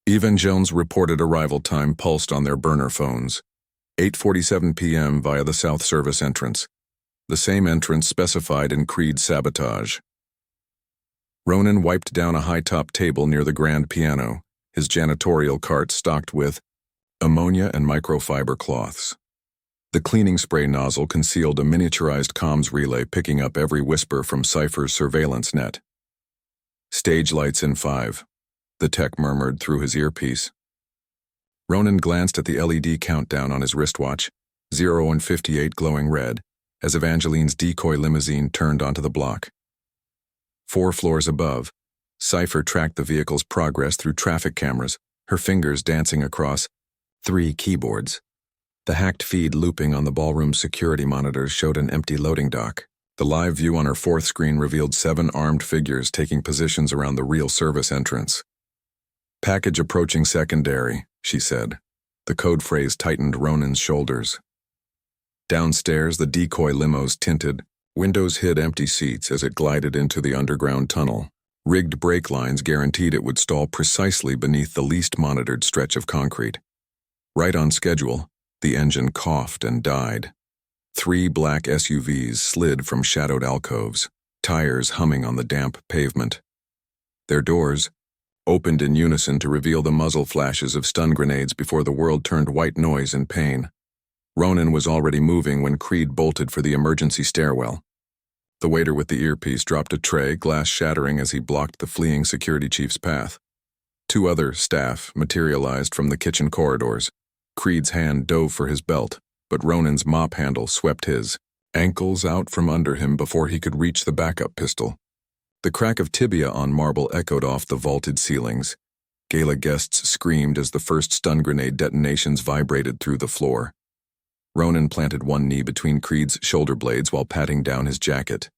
Evangel's reported arrival time pulsed on their burner phones. 8:47 p.m. via the South Service entrance, the same entrance specified in Creed's sabotage. Ronan wiped down a high-top table near the grand piano, his janitorial cart stocked with ammonia and microfiber cloths. The cleaning spray nozzle concealed a miniaturized comms relay picking up every whisper from Cypher's surveillance net. "Stage lights in 5, the tech murmured through his earpiece. Ronan glanced at the LED countdown on his wristwatch, 0 and 58 glowing red, as Evangeline's decoy limousine turned onto the block. 4 floors above, Cypher tracked the vehicle's progress through traffic cameras, her fingers dancing across 3 keyboards. The hacked feed looping on the ballroom's security monitors showed an empty loading dock. The live view on her 4th screen revealed 7 armed figures taking positions around the real service entrance. "Package approaching secondary," she said. The code phrase tightened Ronan's shoulders. Downstairs, the decoy limo's tinted, windows hid empty seats as it glided into the underground tunnel. Rigged brake lines guaranteed it would stall precisely beneath the least monitored stretch of concrete. Right on schedule, the engine coughed and died. 3 black SUVs slid from shadowed alcoves, tires humming on the damp pavement. Their doors opened in unison to reveal the muzzle flashes of stun grenades before the world turned white noise and pain. Ronan was already moving when Creed bolted for the emergency stairwell. The waiter with the earpiece dropped a tray, glass shattering as he blocked the fleeing security chief's path. 2 other staff materialized from the kitchen corridors. Creed's hand dove for his belt, but Ronan's mop handle swept his ankles out from under him before he could reach the backup pistol. The crack of tibia on marble echoed off the vaulted ceilings. Gala guests screamed as the first stun grenade detonations vibrated through the floor. Ronan planted one knee between Creed's shoulder blades while patting down his jacket.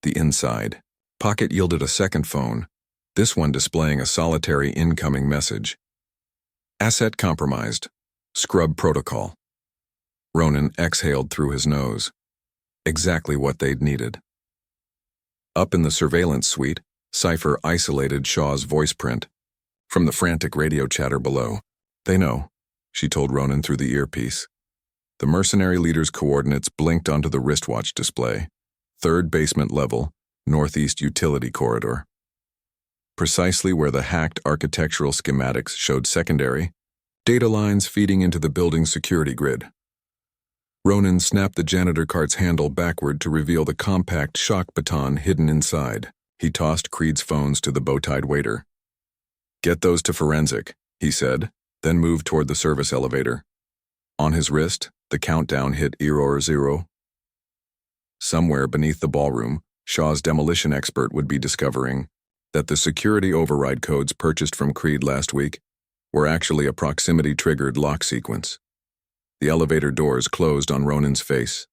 The inside pocket yielded a second phone, this one displaying a solitary incoming message. "Asset compromised. Scrub protocol." Ronan exhaled through his nose. Exactly what they'd needed. Up in the surveillance suite, Cypher isolated Shaw's voice print. From the frantic radio chatter below, "They know," she told Ronan through the earpiece. The mercenary leader's coordinates blinked onto the wristwatch display. 3rd basement level, northeast utility corridor. Precisely where the hacked architectural schematics showed secondary, data lines feeding into the building's security grid. Ronan snapped the janitor cart's handle backward to reveal the compact shock baton hidden inside. He tossed Creed's phones to the bow-tied waiter. "Get those to forensic," he said, then moved toward the service elevator. On his wrist, the countdown hit error 0. Somewhere beneath the ballroom, Shaw's demolition expert would be discovering that the security override codes purchased from Creed last week were actually a proximity-triggered lock sequence. The elevator doors closed on Ronan's face,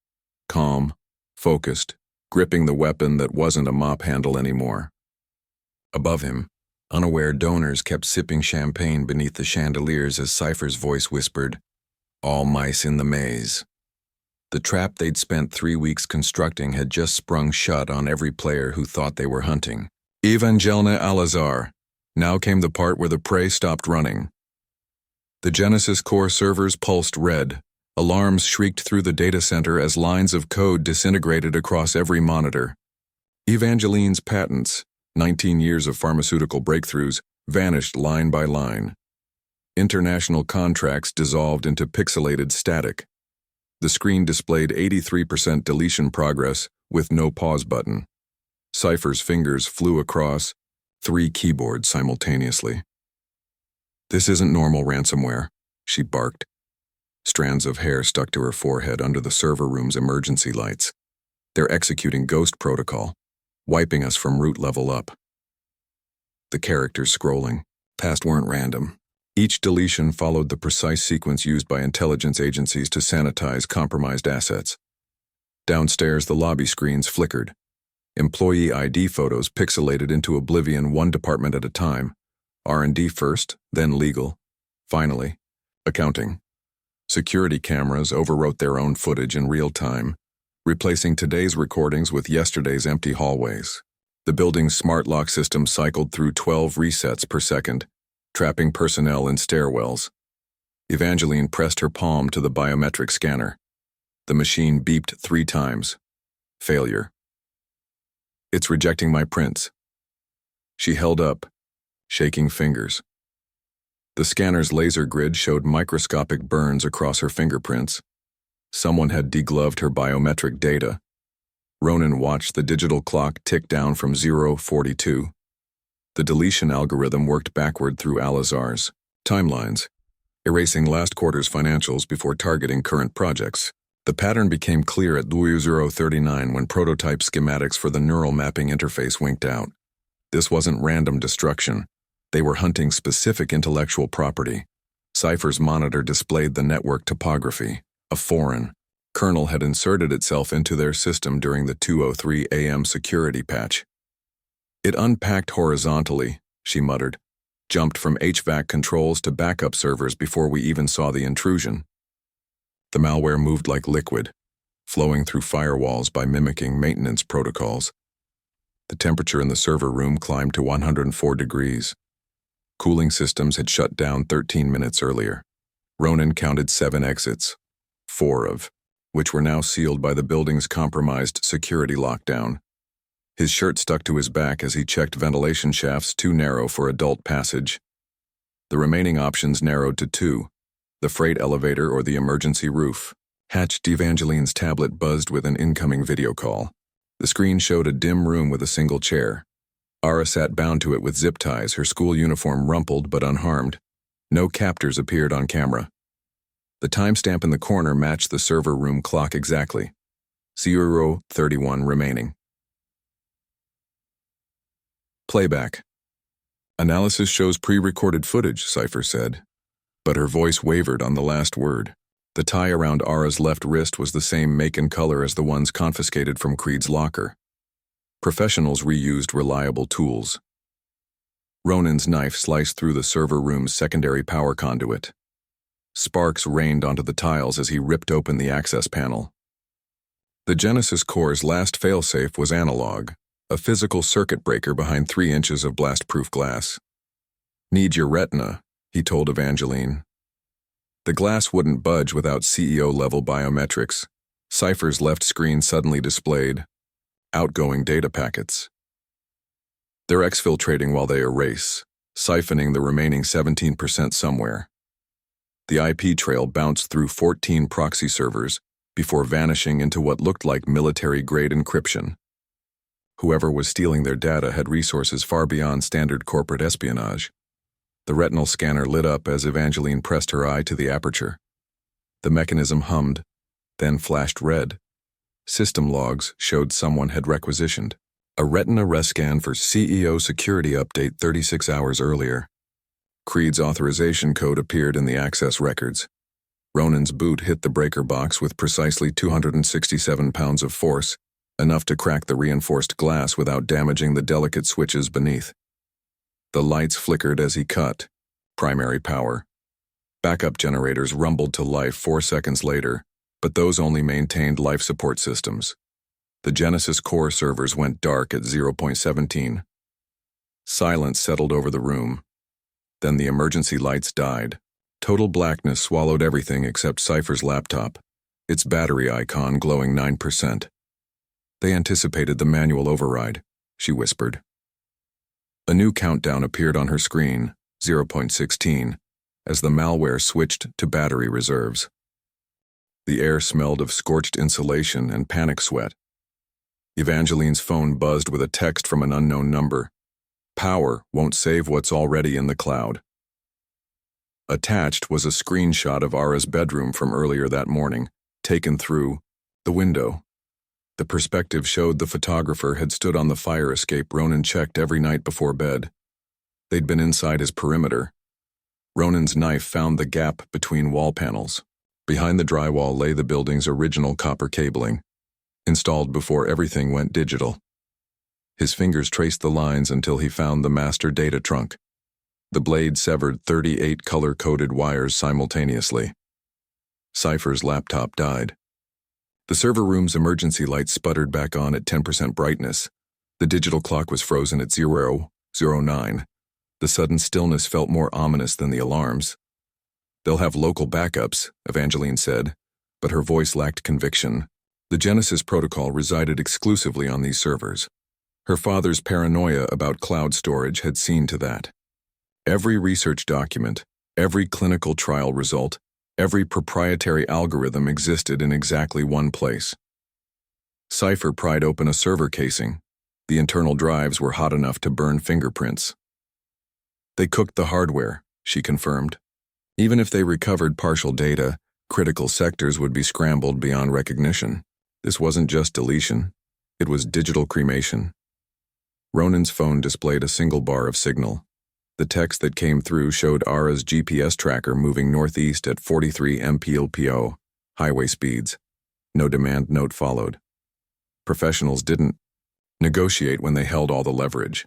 calm, focused, gripping the weapon that wasn't a mop handle anymore. Above him, unaware donors kept sipping champagne beneath the chandeliers as Cypher's voice whispered, "All mice in the maze." The trap they'd spent 3 weeks constructing had just sprung shut on every player who thought they were hunting. Evangelina Alazar. Now came the part where the prey stopped running. The Genesis core servers pulsed red. Alarms shrieked through the data center as lines of code disintegrated across every monitor. Evangeline's patents, 19 years of pharmaceutical breakthroughs, vanished line by line. International contracts dissolved into pixelated static. The screen displayed 83% deletion progress with no pause button. Cypher's fingers flew across 3 keyboards simultaneously. "This isn't normal ransomware," she barked. Strands of hair stuck to her forehead under the server room's emergency lights. "They're executing Ghost Protocol, wiping us from root level up." The characters scrolling past weren't random. Each deletion followed the precise sequence used by intelligence agencies to sanitize compromised assets. Downstairs, the lobby screens flickered. Employee ID photos pixelated into oblivion, one department at a time. R&D first, then legal. Finally, accounting. Security cameras overwrote their own footage in real time, replacing today's recordings with yesterday's empty hallways. The building's smart lock system cycled through 12 resets per second, trapping personnel in stairwells. Evangeline pressed her palm to the biometric scanner. The machine beeped 3 times. Failure. "It's rejecting my prints." She held up, shaking fingers. The scanner's laser grid showed microscopic burns across her fingerprints. Someone had degloved her biometric data. Ronan watched the digital clock tick down from 0:42. The deletion algorithm worked backward through Alazar's timelines, erasing last quarter's financials before targeting current projects. The pattern became clear at 00:39 when prototype schematics for the neural mapping interface winked out. This wasn't random destruction. They were hunting specific intellectual property. Cypher's monitor displayed the network topography. A foreign kernel had inserted itself into their system during the 2:03 a.m. security patch. It unpacked horizontally, she muttered, jumped from HVAC controls to backup servers before we even saw the intrusion. The malware moved like liquid, flowing through firewalls by mimicking maintenance protocols. The temperature in the server room climbed to 104 degrees. Cooling systems had shut down 13 minutes earlier. Ronan counted 7 exits, 4 of which were now sealed by the building's compromised security lockdown. His shirt stuck to his back as he checked ventilation shafts too narrow for adult passage. The remaining options narrowed to 2. The freight elevator or the emergency roof. Hatched Evangeline's tablet buzzed with an incoming video call. The screen showed a dim room with a single chair. Ara sat bound to it with zip ties, her school uniform rumpled but unharmed. No captors appeared on camera. The timestamp in the corner matched the server room clock exactly. 0:31 remaining. Playback. Analysis shows pre-recorded footage, Cypher said. But her voice wavered on the last word. The tie around Ara's left wrist was the same make and color as the ones confiscated from Creed's locker. Professionals reused reliable tools. Ronan's knife sliced through the server room's secondary power conduit. Sparks rained onto the tiles as he ripped open the access panel. The Genesis core's last failsafe was analog, a physical circuit breaker behind 3 inches of blast-proof glass. "Need your retina," he told Evangeline. The glass wouldn't budge without CEO-level biometrics. Cypher's left screen suddenly displayed outgoing data packets. They're exfiltrating while they erase, siphoning the remaining 17% somewhere. The IP trail bounced through 14 proxy servers before vanishing into what looked like military-grade encryption. Whoever was stealing their data had resources far beyond standard corporate espionage. The retinal scanner lit up as Evangeline pressed her eye to the aperture. The mechanism hummed, then flashed red. System logs showed someone had requisitioned a retina rescan for CEO security update 36 hours earlier. Creed's authorization code appeared in the access records. Ronan's boot hit the breaker box with precisely 267 pounds of force, enough to crack the reinforced glass without damaging the delicate switches beneath. The lights flickered as he cut. Primary power. Backup generators rumbled to life 4 seconds later, but those only maintained life support systems. The Genesis core servers went dark at 0:17. Silence settled over the room. Then the emergency lights died. Total blackness swallowed everything except Cypher's laptop, its battery icon glowing 9%. They anticipated the manual override, she whispered. A new countdown appeared on her screen, 0:16, as the malware switched to battery reserves. The air smelled of scorched insulation and panic sweat. Evangeline's phone buzzed with a text from an unknown number. "Power won't save what's already in the cloud." Attached was a screenshot of Ara's bedroom from earlier that morning, taken through the window. The perspective showed the photographer had stood on the fire escape Ronan checked every night before bed. They'd been inside his perimeter. Ronan's knife found the gap between wall panels. Behind the drywall lay the building's original copper cabling, installed before everything went digital. His fingers traced the lines until he found the master data trunk. The blade severed 38 color-coded wires simultaneously. Cypher's laptop died. The server room's emergency lights sputtered back on at 10% brightness. The digital clock was frozen at 0:09. The sudden stillness felt more ominous than the alarms. "They'll have local backups," Evangeline said, but her voice lacked conviction. The Genesis protocol resided exclusively on these servers. Her father's paranoia about cloud storage had seen to that. Every research document, every clinical trial result, Every proprietary algorithm existed in exactly one place. Cypher pried open a server casing. The internal drives were hot enough to burn fingerprints. They cooked the hardware, she confirmed. Even if they recovered partial data, critical sectors would be scrambled beyond recognition. This wasn't just deletion. It was digital cremation. Ronan's phone displayed a single bar of signal. The text that came through showed Ara's GPS tracker moving northeast at 43 mpl/po, highway speeds. No demand note followed. Professionals didn't negotiate when they held all the leverage.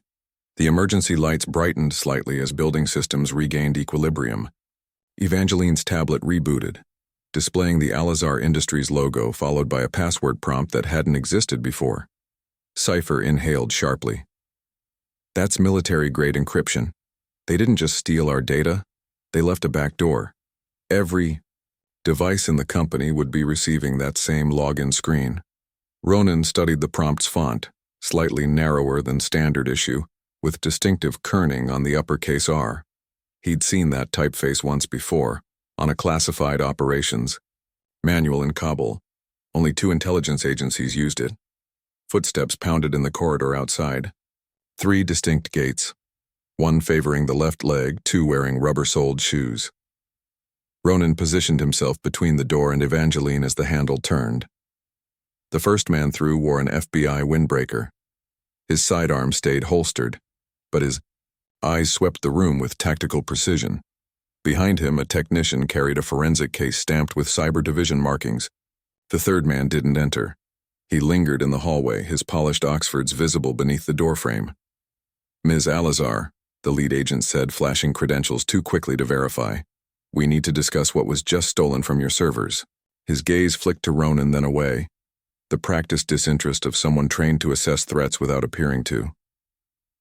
The emergency lights brightened slightly as building systems regained equilibrium. Evangeline's tablet rebooted, displaying the Al-Azhar Industries logo followed by a password prompt that hadn't existed before. Cypher inhaled sharply. That's military-grade encryption. They didn't just steal our data, they left a back door. Every device in the company would be receiving that same login screen. Ronan studied the prompt's font, slightly narrower than standard issue, with distinctive kerning on the uppercase R. He'd seen that typeface once before, on a classified operations manual in Kabul. Only 2 intelligence agencies used it. Footsteps pounded in the corridor outside. 3 distinct gates, 1 favoring the left leg, 2 wearing rubber-soled shoes. Ronan positioned himself between the door and Evangeline as the handle turned. The first man through wore an FBI windbreaker. His sidearm stayed holstered, but his eyes swept the room with tactical precision. Behind him, a technician carried a forensic case stamped with cyber division markings. The third man didn't enter. He lingered in the hallway, his polished Oxfords visible beneath the doorframe. Ms. Al-Azhar, the lead agent said, flashing credentials too quickly to verify. We need to discuss what was just stolen from your servers. His gaze flicked to Ronan, then away. The practiced disinterest of someone trained to assess threats without appearing to.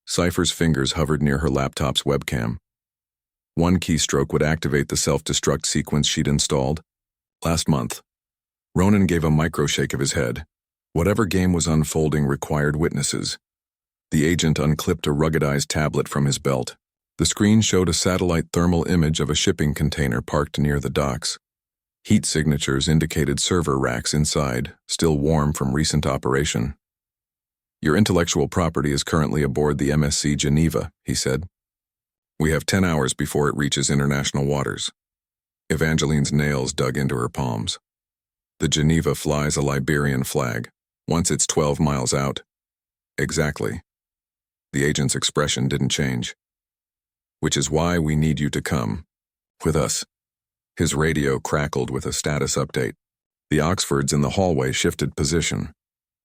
Cypher's fingers hovered near her laptop's webcam. 1 keystroke would activate the self-destruct sequence she'd installed. Last month. Ronan gave a microshake of his head. Whatever game was unfolding required witnesses. The agent unclipped a ruggedized tablet from his belt. The screen showed a satellite thermal image of a shipping container parked near the docks. Heat signatures indicated server racks inside, still warm from recent operation. Your intellectual property is currently aboard the MSC Geneva, he said. We have 10 hours before it reaches international waters. Evangeline's nails dug into her palms. The Geneva flies a Liberian flag. Once it's 12 miles out. Exactly. The agent's expression didn't change. Which is why we need you to come. With us. His radio crackled with a status update. The Oxfords in the hallway shifted position.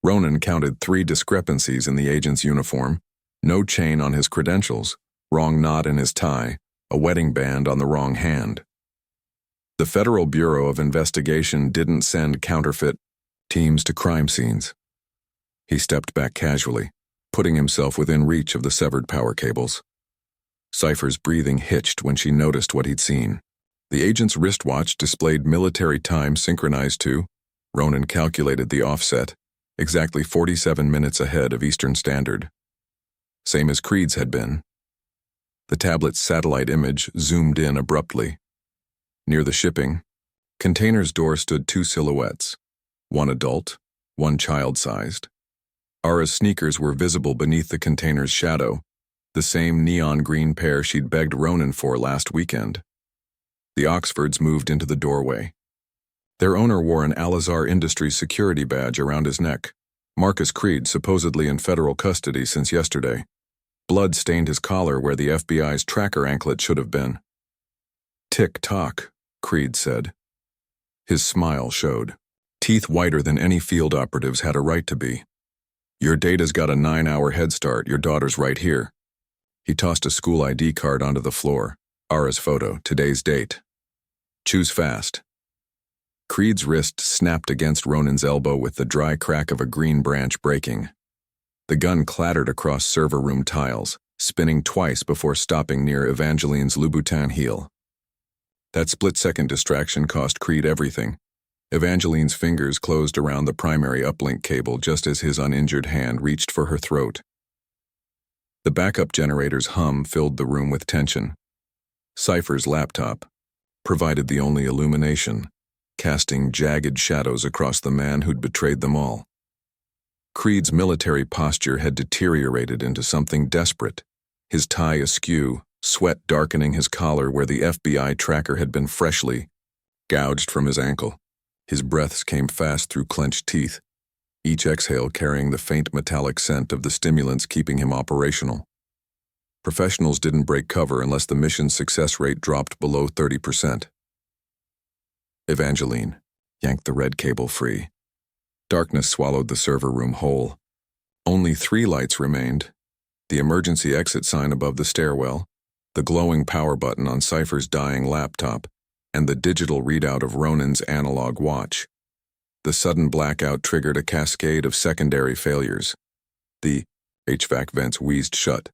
Ronan counted 3 discrepancies in the agent's uniform. No chain on his credentials, wrong knot in his tie, a wedding band on the wrong hand. The Federal Bureau of Investigation didn't send counterfeit teams to crime scenes. He stepped back casually, putting himself within reach of the severed power cables. Cypher's breathing hitched when she noticed what he'd seen. The agent's wristwatch displayed military time synchronized to, Ronan calculated the offset, exactly 47 minutes ahead of Eastern Standard. Same as Creed's had been. The tablet's satellite image zoomed in abruptly. Near the shipping container's door stood 2 silhouettes, 1 adult, 1 child-sized. Ara's sneakers were visible beneath the container's shadow, the same neon green pair she'd begged Ronan for last weekend. The Oxfords moved into the doorway. Their owner wore an Al-Azhar Industries security badge around his neck. Marcus Creed, supposedly in federal custody since yesterday. Blood stained his collar where the FBI's tracker anklet should have been. Tick-tock, Creed said. His smile showed. Teeth whiter than any field operatives had a right to be. Your data's got a 9-hour head start, your daughter's right here. He tossed a school ID card onto the floor. Ara's photo, today's date. Choose fast. Creed's wrist snapped against Ronan's elbow with the dry crack of a green branch breaking. The gun clattered across server room tiles, spinning twice before stopping near Evangeline's Louboutin heel. That split-second distraction cost Creed everything. Evangeline's fingers closed around the primary uplink cable just as his uninjured hand reached for her throat. The backup generator's hum filled the room with tension. Cypher's laptop, provided the only illumination, casting jagged shadows across the man who'd betrayed them all. Creed's military posture had deteriorated into something desperate, his tie askew, sweat darkening his collar where the FBI tracker had been freshly gouged from his ankle. His breaths came fast through clenched teeth, each exhale carrying the faint metallic scent of the stimulants keeping him operational. Professionals didn't break cover unless the mission's success rate dropped below 30%. Evangeline yanked the red cable free. Darkness swallowed the server room whole. Only 3 lights remained: the emergency exit sign above the stairwell, the glowing power button on Cypher's dying laptop, and the digital readout of Ronan's analog watch. The sudden blackout triggered a cascade of secondary failures. The HVAC vents wheezed shut.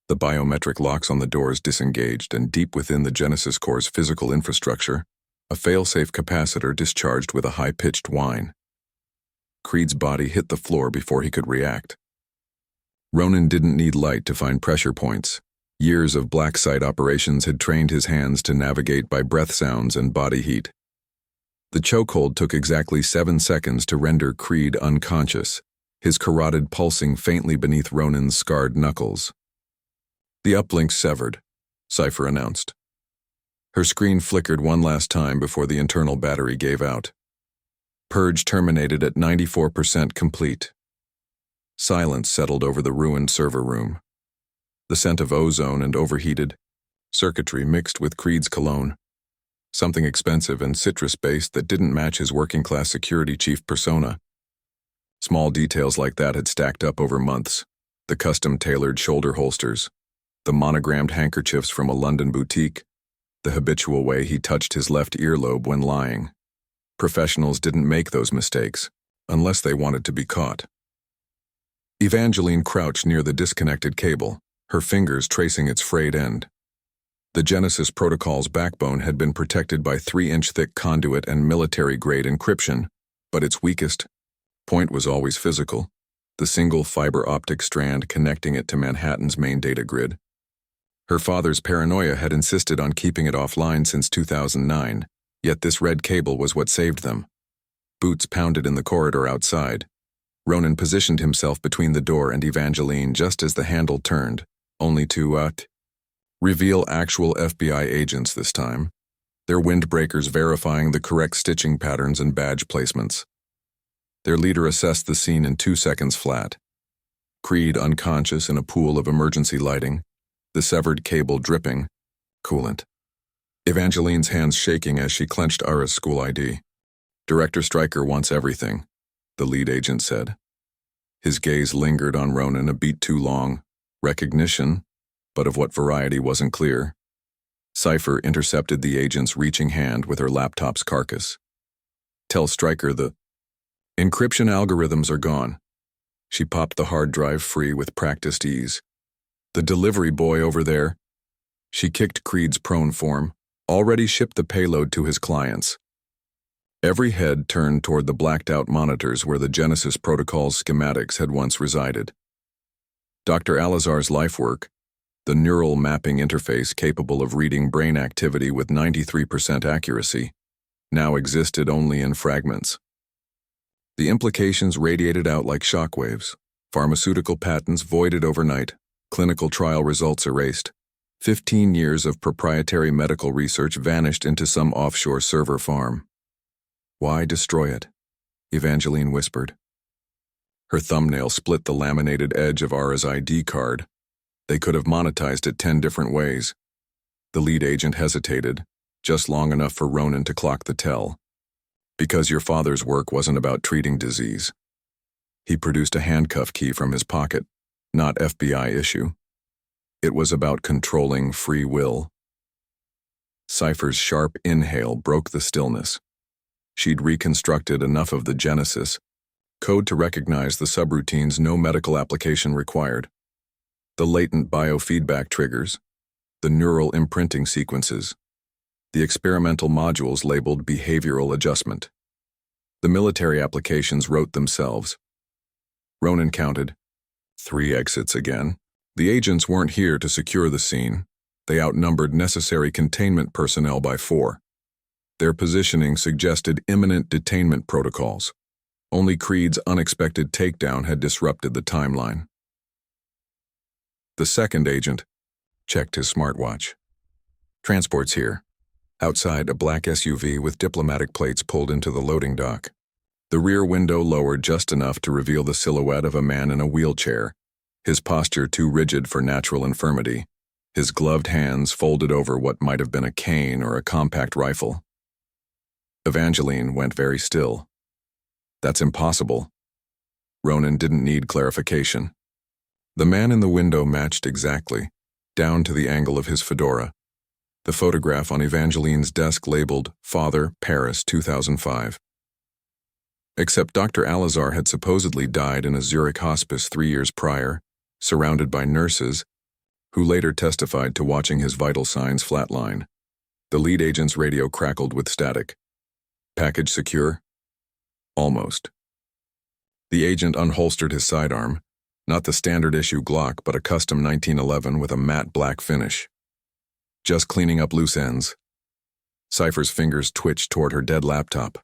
The biometric locks on the doors disengaged, and deep within the Genesis core's physical infrastructure, a fail-safe capacitor discharged with a high-pitched whine. Creed's body hit the floor before he could react. Ronan didn't need light to find pressure points. Years of black site operations had trained his hands to navigate by breath sounds and body heat. The chokehold took exactly 7 seconds to render Creed unconscious, his carotid pulsing faintly beneath Ronan's scarred knuckles. "The uplink severed," Cypher announced. Her screen flickered one last time before the internal battery gave out. Purge terminated at 94% complete. Silence settled over the ruined server room. The scent of ozone and overheated circuitry mixed with Creed's cologne, something expensive and citrus-based that didn't match his working-class security chief persona. Small details like that had stacked up over months: the custom-tailored shoulder holsters, the monogrammed handkerchiefs from a London boutique, the habitual way he touched his left earlobe when lying. Professionals didn't make those mistakes, unless they wanted to be caught. Evangeline crouched near the disconnected cable, her fingers tracing its frayed end. The Genesis protocol's backbone had been protected by 3-inch-thick conduit and military-grade encryption, but its weakest point was always physical: the single fiber optic strand connecting it to Manhattan's main data grid. Her father's paranoia had insisted on keeping it offline since 2009, yet this red cable was what saved them. Boots pounded in the corridor outside. Ronan positioned himself between the door and Evangeline just as the handle turned, only to, reveal actual FBI agents this time, their windbreakers verifying the correct stitching patterns and badge placements. Their leader assessed the scene in 2 seconds flat. Creed unconscious in a pool of emergency lighting, the severed cable dripping coolant. Evangeline's hands shaking as she clenched Ara's school ID. "Director Stryker wants everything," the lead agent said. His gaze lingered on Ronan a beat too long. Recognition, but of what variety wasn't clear. Cypher intercepted the agent's reaching hand with her laptop's carcass. "Tell Stryker the encryption algorithms are gone." She popped the hard drive free with practiced ease. "The delivery boy over there," she kicked Creed's prone form, "already shipped the payload to his clients." Every head turned toward the blacked-out monitors where the Genesis protocol's schematics had once resided. Dr. Alazar's lifework, the neural mapping interface capable of reading brain activity with 93% accuracy, now existed only in fragments. The implications radiated out like shockwaves: pharmaceutical patents voided overnight, clinical trial results erased, 15 years of proprietary medical research vanished into some offshore server farm. "Why destroy it?" Evangeline whispered. Her thumbnail split the laminated edge of Ara's ID card. They could have monetized it 10 different ways. The lead agent hesitated, just long enough for Ronan to clock the tell. "Because your father's work wasn't about treating disease." He produced a handcuff key from his pocket, not FBI issue. It was about controlling free will. Cypher's sharp inhale broke the stillness. She'd reconstructed enough of the Genesis code to recognize the subroutines no medical application required. The latent biofeedback triggers, the neural imprinting sequences, the experimental modules labeled behavioral adjustment. The military applications wrote themselves. Ronan counted. 3 exits again. The agents weren't here to secure the scene. They outnumbered necessary containment personnel by 4. Their positioning suggested imminent detainment protocols. Only Creed's unexpected takedown had disrupted the timeline. The second agent checked his smartwatch. Transport's here. Outside, a black SUV with diplomatic plates pulled into the loading dock. The rear window lowered just enough to reveal the silhouette of a man in a wheelchair, his posture too rigid for natural infirmity, his gloved hands folded over what might have been a cane or a compact rifle. Evangeline went very still. That's impossible. Ronan didn't need clarification. The man in the window matched exactly, down to the angle of his fedora. The photograph on Evangeline's desk labeled Father, Paris, 2005. Except Dr. Alazar had supposedly died in a Zurich hospice 3 years prior, surrounded by nurses, who later testified to watching his vital signs flatline. The lead agent's radio crackled with static. Package secure? Almost. The agent unholstered his sidearm, not the standard issue Glock, but a custom 1911 with a matte black finish. Just cleaning up loose ends. Cypher's fingers twitched toward her dead laptop.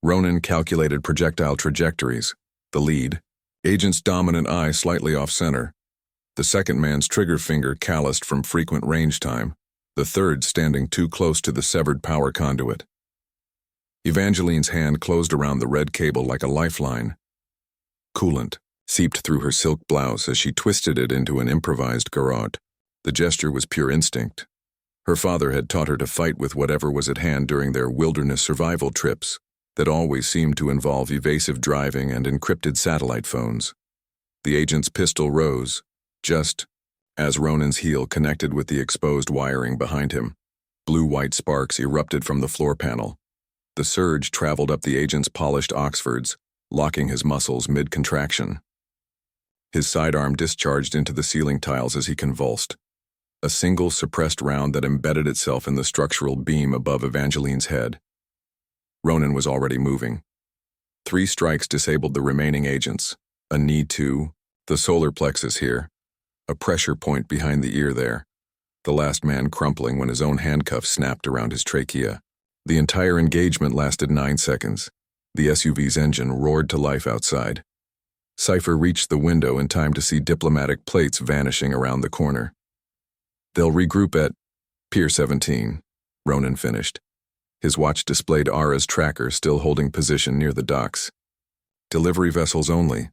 Ronan calculated projectile trajectories. The lead, agent's dominant eye slightly off-center. The second man's trigger finger calloused from frequent range time. The third standing too close to the severed power conduit. Evangeline's hand closed around the red cable like a lifeline. Coolant seeped through her silk blouse as she twisted it into an improvised garrote. The gesture was pure instinct. Her father had taught her to fight with whatever was at hand during their wilderness survival trips that always seemed to involve evasive driving and encrypted satellite phones. The agent's pistol rose, just as Ronan's heel connected with the exposed wiring behind him. Blue-white sparks erupted from the floor panel. The surge traveled up the agent's polished Oxfords, locking his muscles mid-contraction. His sidearm discharged into the ceiling tiles as he convulsed. A single suppressed round that embedded itself in the structural beam above Evangeline's head. Ronan was already moving. 3 strikes disabled the remaining agents. A knee to the solar plexus here, a pressure point behind the ear there, the last man crumpling when his own handcuff snapped around his trachea. The entire engagement lasted 9 seconds. The SUV's engine roared to life outside. Cypher reached the window in time to see diplomatic plates vanishing around the corner. They'll regroup at Pier 17, Ronan finished. His watch displayed Ara's tracker still holding position near the docks. Delivery vessels only.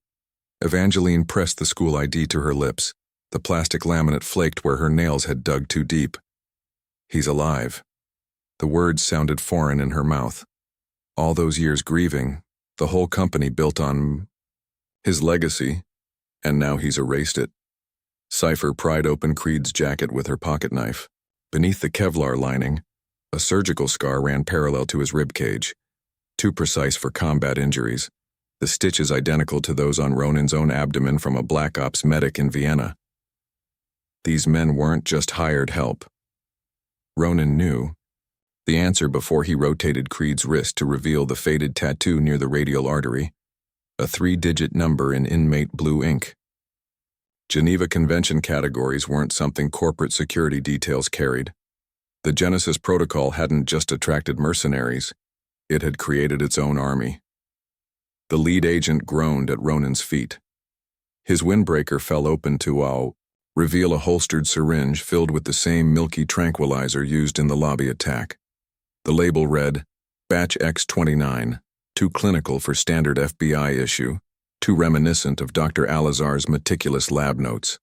Evangeline pressed the school ID to her lips. The plastic laminate flaked where her nails had dug too deep. He's alive. The words sounded foreign in her mouth. All those years grieving, the whole company built on his legacy, and now he's erased it. Cypher pried open Creed's jacket with her pocket knife. Beneath the Kevlar lining, a surgical scar ran parallel to his ribcage, too precise for combat injuries, the stitches identical to those on Ronan's own abdomen from a Black Ops medic in Vienna. These men weren't just hired help. Ronan knew the answer before he rotated Creed's wrist to reveal the faded tattoo near the radial artery, a 3-digit number in inmate blue ink. Geneva Convention categories weren't something corporate security details carried. The Genesis Protocol hadn't just attracted mercenaries, it had created its own army. The lead agent groaned at Ronan's feet. His windbreaker fell open to reveal a holstered syringe filled with the same milky tranquilizer used in the lobby attack. The label read, Batch X29, too clinical for standard FBI issue, too reminiscent of Dr. Alazar's meticulous lab notes.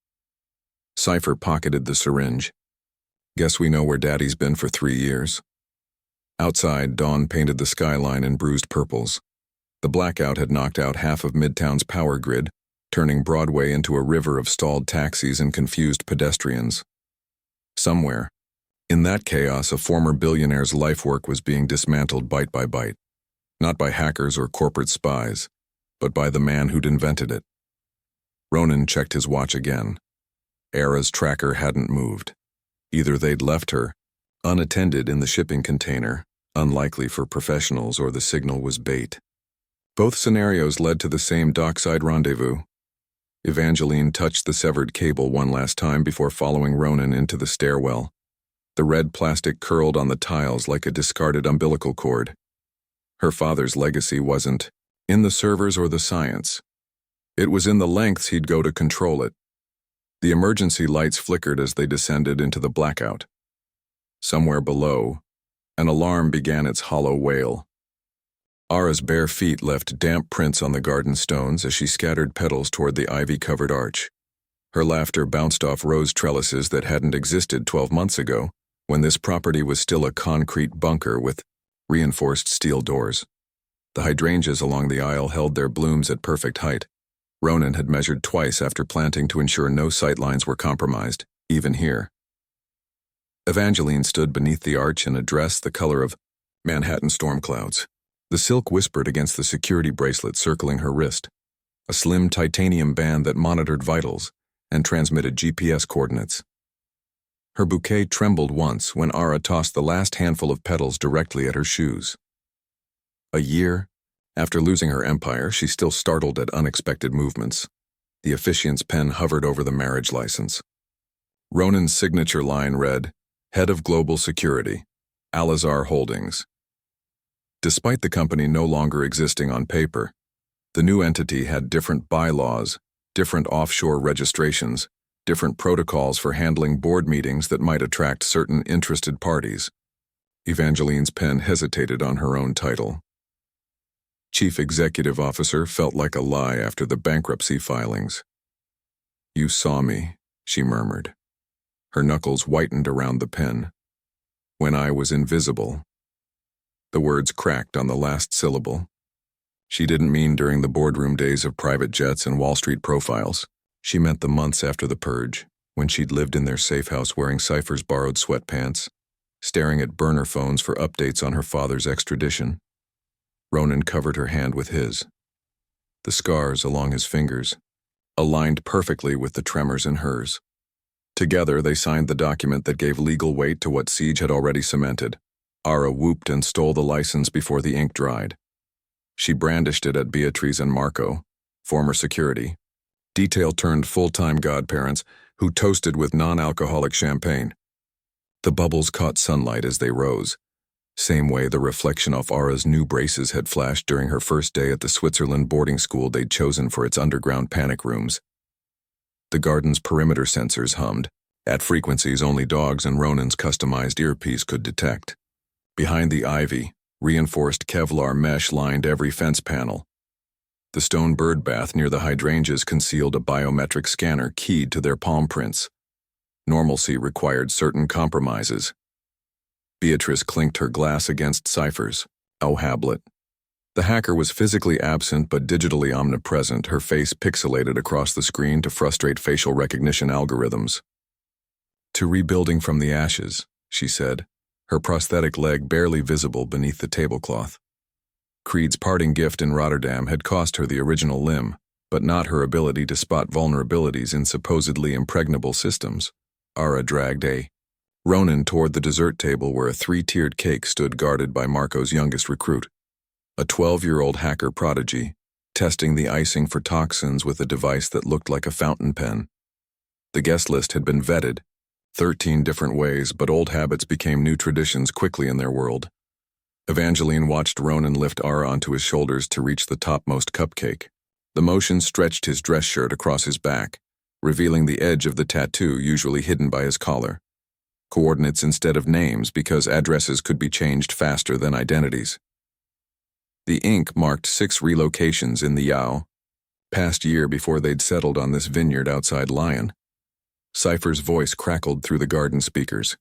Cypher pocketed the syringe. Guess we know where Daddy's been for 3 years. Outside, dawn painted the skyline in bruised purples. The blackout had knocked out half of Midtown's power grid, turning Broadway into a river of stalled taxis and confused pedestrians. Somewhere, in that chaos, a former billionaire's lifework was being dismantled bite by bite, not by hackers or corporate spies, but by the man who'd invented it. Ronan checked his watch again. Ara's tracker hadn't moved. Either they'd left her, unattended in the shipping container, unlikely for professionals, or the signal was bait. Both scenarios led to the same dockside rendezvous. Evangeline touched the severed cable one last time before following Ronan into the stairwell. The red plastic curled on the tiles like a discarded umbilical cord. Her father's legacy wasn't in the servers or the science. It was in the lengths he'd go to control it. The emergency lights flickered as they descended into the blackout. Somewhere below, an alarm began its hollow wail. Ara's bare feet left damp prints on the garden stones as she scattered petals toward the ivy-covered arch. Her laughter bounced off rose trellises that hadn't existed 12 months ago, when this property was still a concrete bunker with reinforced steel doors. The hydrangeas along the aisle held their blooms at perfect height. Ronan had measured twice after planting to ensure no sightlines were compromised, even here. Evangeline stood beneath the arch in a dress the color of Manhattan storm clouds. The silk whispered against the security bracelet circling her wrist, a slim titanium band that monitored vitals and transmitted GPS coordinates. Her bouquet trembled once when Ara tossed the last handful of petals directly at her shoes. A year after losing her empire, she still startled at unexpected movements. The officiant's pen hovered over the marriage license. Ronan's signature line read, Head of Global Security, Alizar Holdings. Despite the company no longer existing on paper, the new entity had different bylaws, different offshore registrations, different protocols for handling board meetings that might attract certain interested parties. Evangeline's pen hesitated on her own title. Chief Executive Officer felt like a lie after the bankruptcy filings. You saw me, she murmured. Her knuckles whitened around the pen. When I was invisible. The words cracked on the last syllable. She didn't mean during the boardroom days of private jets and Wall Street profiles. She meant the months after the purge, when she'd lived in their safe house wearing Cypher's borrowed sweatpants, staring at burner phones for updates on her father's extradition. Ronan covered her hand with his. The scars along his fingers aligned perfectly with the tremors in hers. Together, they signed the document that gave legal weight to what Siege had already cemented. Ara whooped and stole the license before the ink dried. She brandished it at Beatrice and Marco, former security, detail-turned full-time godparents who toasted with non-alcoholic champagne. The bubbles caught sunlight as they rose, same way the reflection off Ara's new braces had flashed during her first day at the Switzerland boarding school they'd chosen for its underground panic rooms. The garden's perimeter sensors hummed, at frequencies only dogs and Ronan's customized earpiece could detect. Behind the ivy, reinforced Kevlar mesh lined every fence panel. The stone bird bath near the hydrangeas concealed a biometric scanner keyed to their palm prints. Normalcy required certain compromises. Beatrice clinked her glass against Cypher's. Oh, Hablet. The hacker was physically absent but digitally omnipresent, her face pixelated across the screen to frustrate facial recognition algorithms. To rebuilding from the ashes, she said, her prosthetic leg barely visible beneath the tablecloth. Creed's parting gift in Rotterdam had cost her the original limb, but not her ability to spot vulnerabilities in supposedly impregnable systems. Ara dragged Ronan toward the dessert table where a 3-tiered cake stood guarded by Marco's youngest recruit, a 12-year-old hacker prodigy, testing the icing for toxins with a device that looked like a fountain pen. The guest list had been vetted, 13 different ways, but old habits became new traditions quickly in their world. Evangeline watched Ronan lift Ara onto his shoulders to reach the topmost cupcake. The motion stretched his dress shirt across his back, revealing the edge of the tattoo usually hidden by his collar. Coordinates instead of names because addresses could be changed faster than identities. The ink marked 6 relocations in the Yao, past year before they'd settled on this vineyard outside Lyon. Cypher's voice crackled through the garden speakers.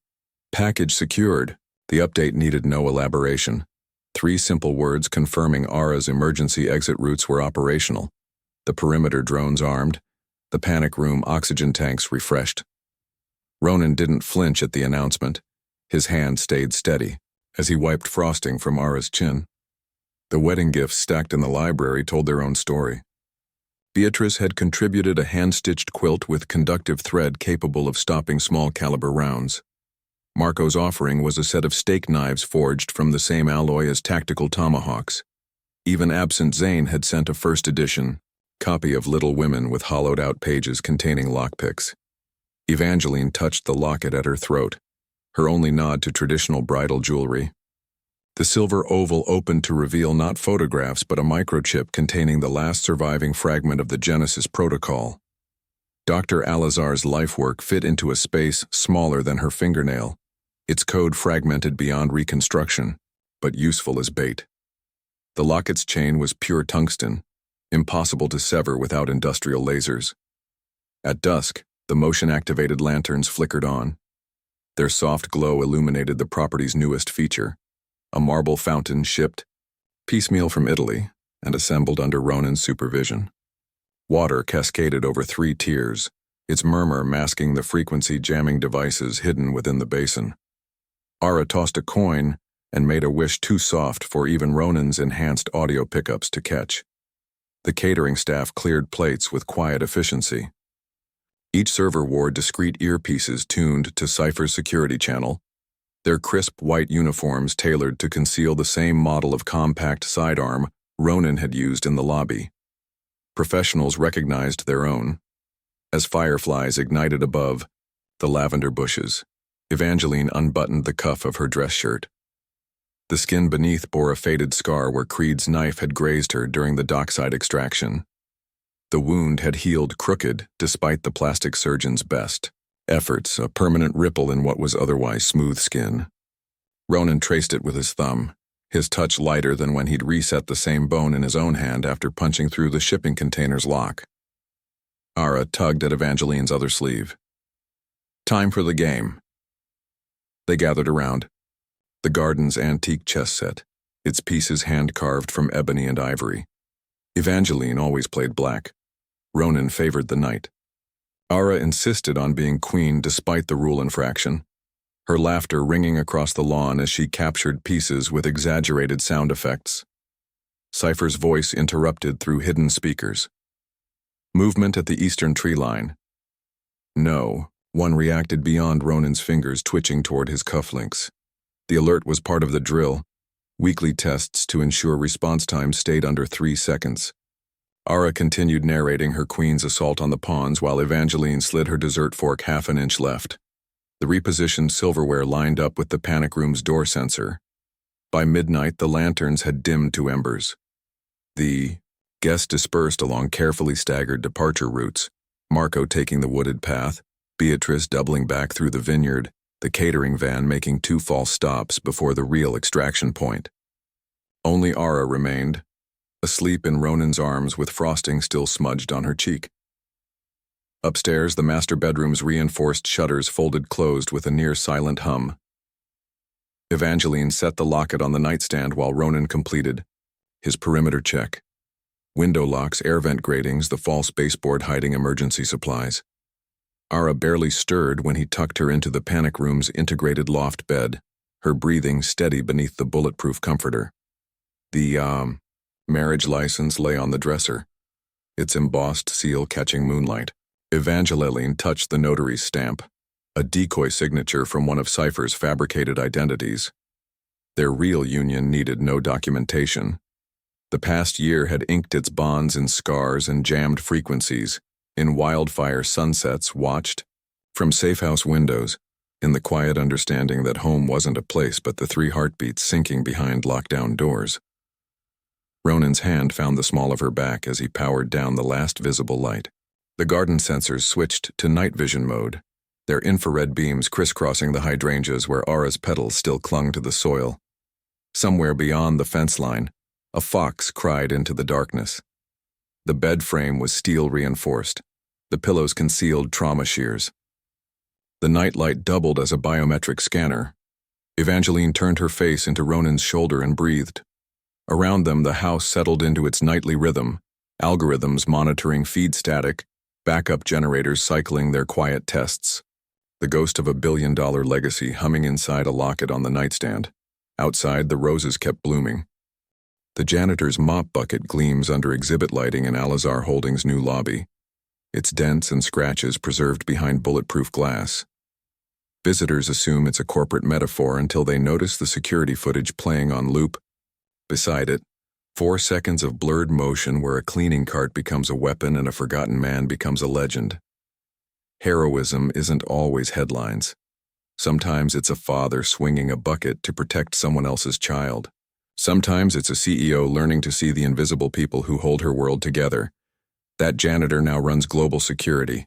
Package secured. The update needed no elaboration. 3 simple words confirming Ara's emergency exit routes were operational. The perimeter drones armed. The panic room oxygen tanks refreshed. Ronan didn't flinch at the announcement. His hand stayed steady as he wiped frosting from Ara's chin. The wedding gifts stacked in the library told their own story. Beatrice had contributed a hand-stitched quilt with conductive thread capable of stopping small-caliber rounds. Marco's offering was a set of steak knives forged from the same alloy as tactical tomahawks. Even absent Zane had sent a first edition copy of Little Women with hollowed-out pages containing lockpicks. Evangeline touched the locket at her throat. her only nod to traditional bridal jewelry. The silver oval opened to reveal not photographs but a microchip containing the last surviving fragment of the Genesis protocol. Dr. Alazar's lifework fit into a space smaller than her fingernail, its code fragmented beyond reconstruction, but useful as bait. The locket's chain was pure tungsten, impossible to sever without industrial lasers. At dusk, the motion-activated lanterns flickered on. Their soft glow illuminated the property's newest feature, a marble fountain shipped piecemeal from Italy and assembled under Ronan's supervision. Water cascaded over 3 tiers, its murmur masking the frequency-jamming devices hidden within the basin. Ara tossed a coin and made a wish too soft for even Ronan's enhanced audio pickups to catch. The catering staff cleared plates with quiet efficiency. Each server wore discrete earpieces tuned to Cypher's security channel, their crisp white uniforms tailored to conceal the same model of compact sidearm Ronan had used in the lobby. Professionals recognized their own. As fireflies ignited above the lavender bushes, Evangeline unbuttoned the cuff of her dress shirt. The skin beneath bore a faded scar where Creed's knife had grazed her during the dockside extraction. The wound had healed crooked despite the plastic surgeon's best efforts, a permanent ripple in what was otherwise smooth skin. Ronan traced it with his thumb, his touch lighter than when he'd reset the same bone in his own hand after punching through the shipping container's lock. Ara tugged at Evangeline's other sleeve. Time for the game. They gathered around. The garden's antique chess set, its pieces hand-carved from ebony and ivory. Evangeline always played black. Ronan favored the knight. Ara insisted on being queen despite the rule infraction, her laughter ringing across the lawn as she captured pieces with exaggerated sound effects. Cypher's voice interrupted through hidden speakers. Movement at the eastern tree line. No, one reacted beyond Ronan's fingers twitching toward his cufflinks. The alert was part of the drill, weekly tests to ensure response time stayed under 3 seconds. Ara continued narrating her queen's assault on the pawns while Evangeline slid her dessert fork half an inch left. The repositioned silverware lined up with the panic room's door sensor. By midnight, the lanterns had dimmed to embers. The guests dispersed along carefully staggered departure routes, Marco taking the wooded path, Beatrice doubling back through the vineyard, the catering van making 2 false stops before the real extraction point. Only Ara remained, asleep in Ronan's arms with frosting still smudged on her cheek. Upstairs, the master bedroom's reinforced shutters folded closed with a near-silent hum. Evangeline set the locket on the nightstand while Ronan completed his perimeter check. Window locks, air vent gratings, the false baseboard hiding emergency supplies. Ara barely stirred when he tucked her into the panic room's integrated loft bed, her breathing steady beneath the bulletproof comforter. The, marriage license lay on the dresser, its embossed seal catching moonlight. Evangeline touched the notary's stamp, a decoy signature from one of Cypher's fabricated identities. Their real union needed no documentation. The past year had inked its bonds in scars and jammed frequencies, in wildfire sunsets watched from safehouse windows, in the quiet understanding that home wasn't a place but the 3 heartbeats sinking behind lockdown doors. Ronan's hand found the small of her back as he powered down the last visible light. The garden sensors switched to night vision mode, their infrared beams crisscrossing the hydrangeas where Ara's petals still clung to the soil. Somewhere beyond the fence line, a fox cried into the darkness. The bed frame was steel reinforced, the pillows concealed trauma shears. The nightlight doubled as a biometric scanner. Evangeline turned her face into Ronan's shoulder and breathed. Around them, the house settled into its nightly rhythm, algorithms monitoring feed static, backup generators cycling their quiet tests. The ghost of a billion-dollar legacy humming inside a locket on the nightstand. Outside, the roses kept blooming. The janitor's mop bucket gleams under exhibit lighting in Alazar Holdings' new lobby, its dents and scratches preserved behind bulletproof glass. Visitors assume it's a corporate metaphor until they notice the security footage playing on loop. Beside it, 4 seconds of blurred motion where a cleaning cart becomes a weapon and a forgotten man becomes a legend. Heroism isn't always headlines. Sometimes it's a father swinging a bucket to protect someone else's child. Sometimes it's a CEO learning to see the invisible people who hold her world together. That janitor now runs global security.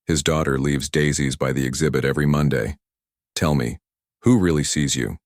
His daughter leaves daisies by the exhibit every Monday. Tell me, who really sees you?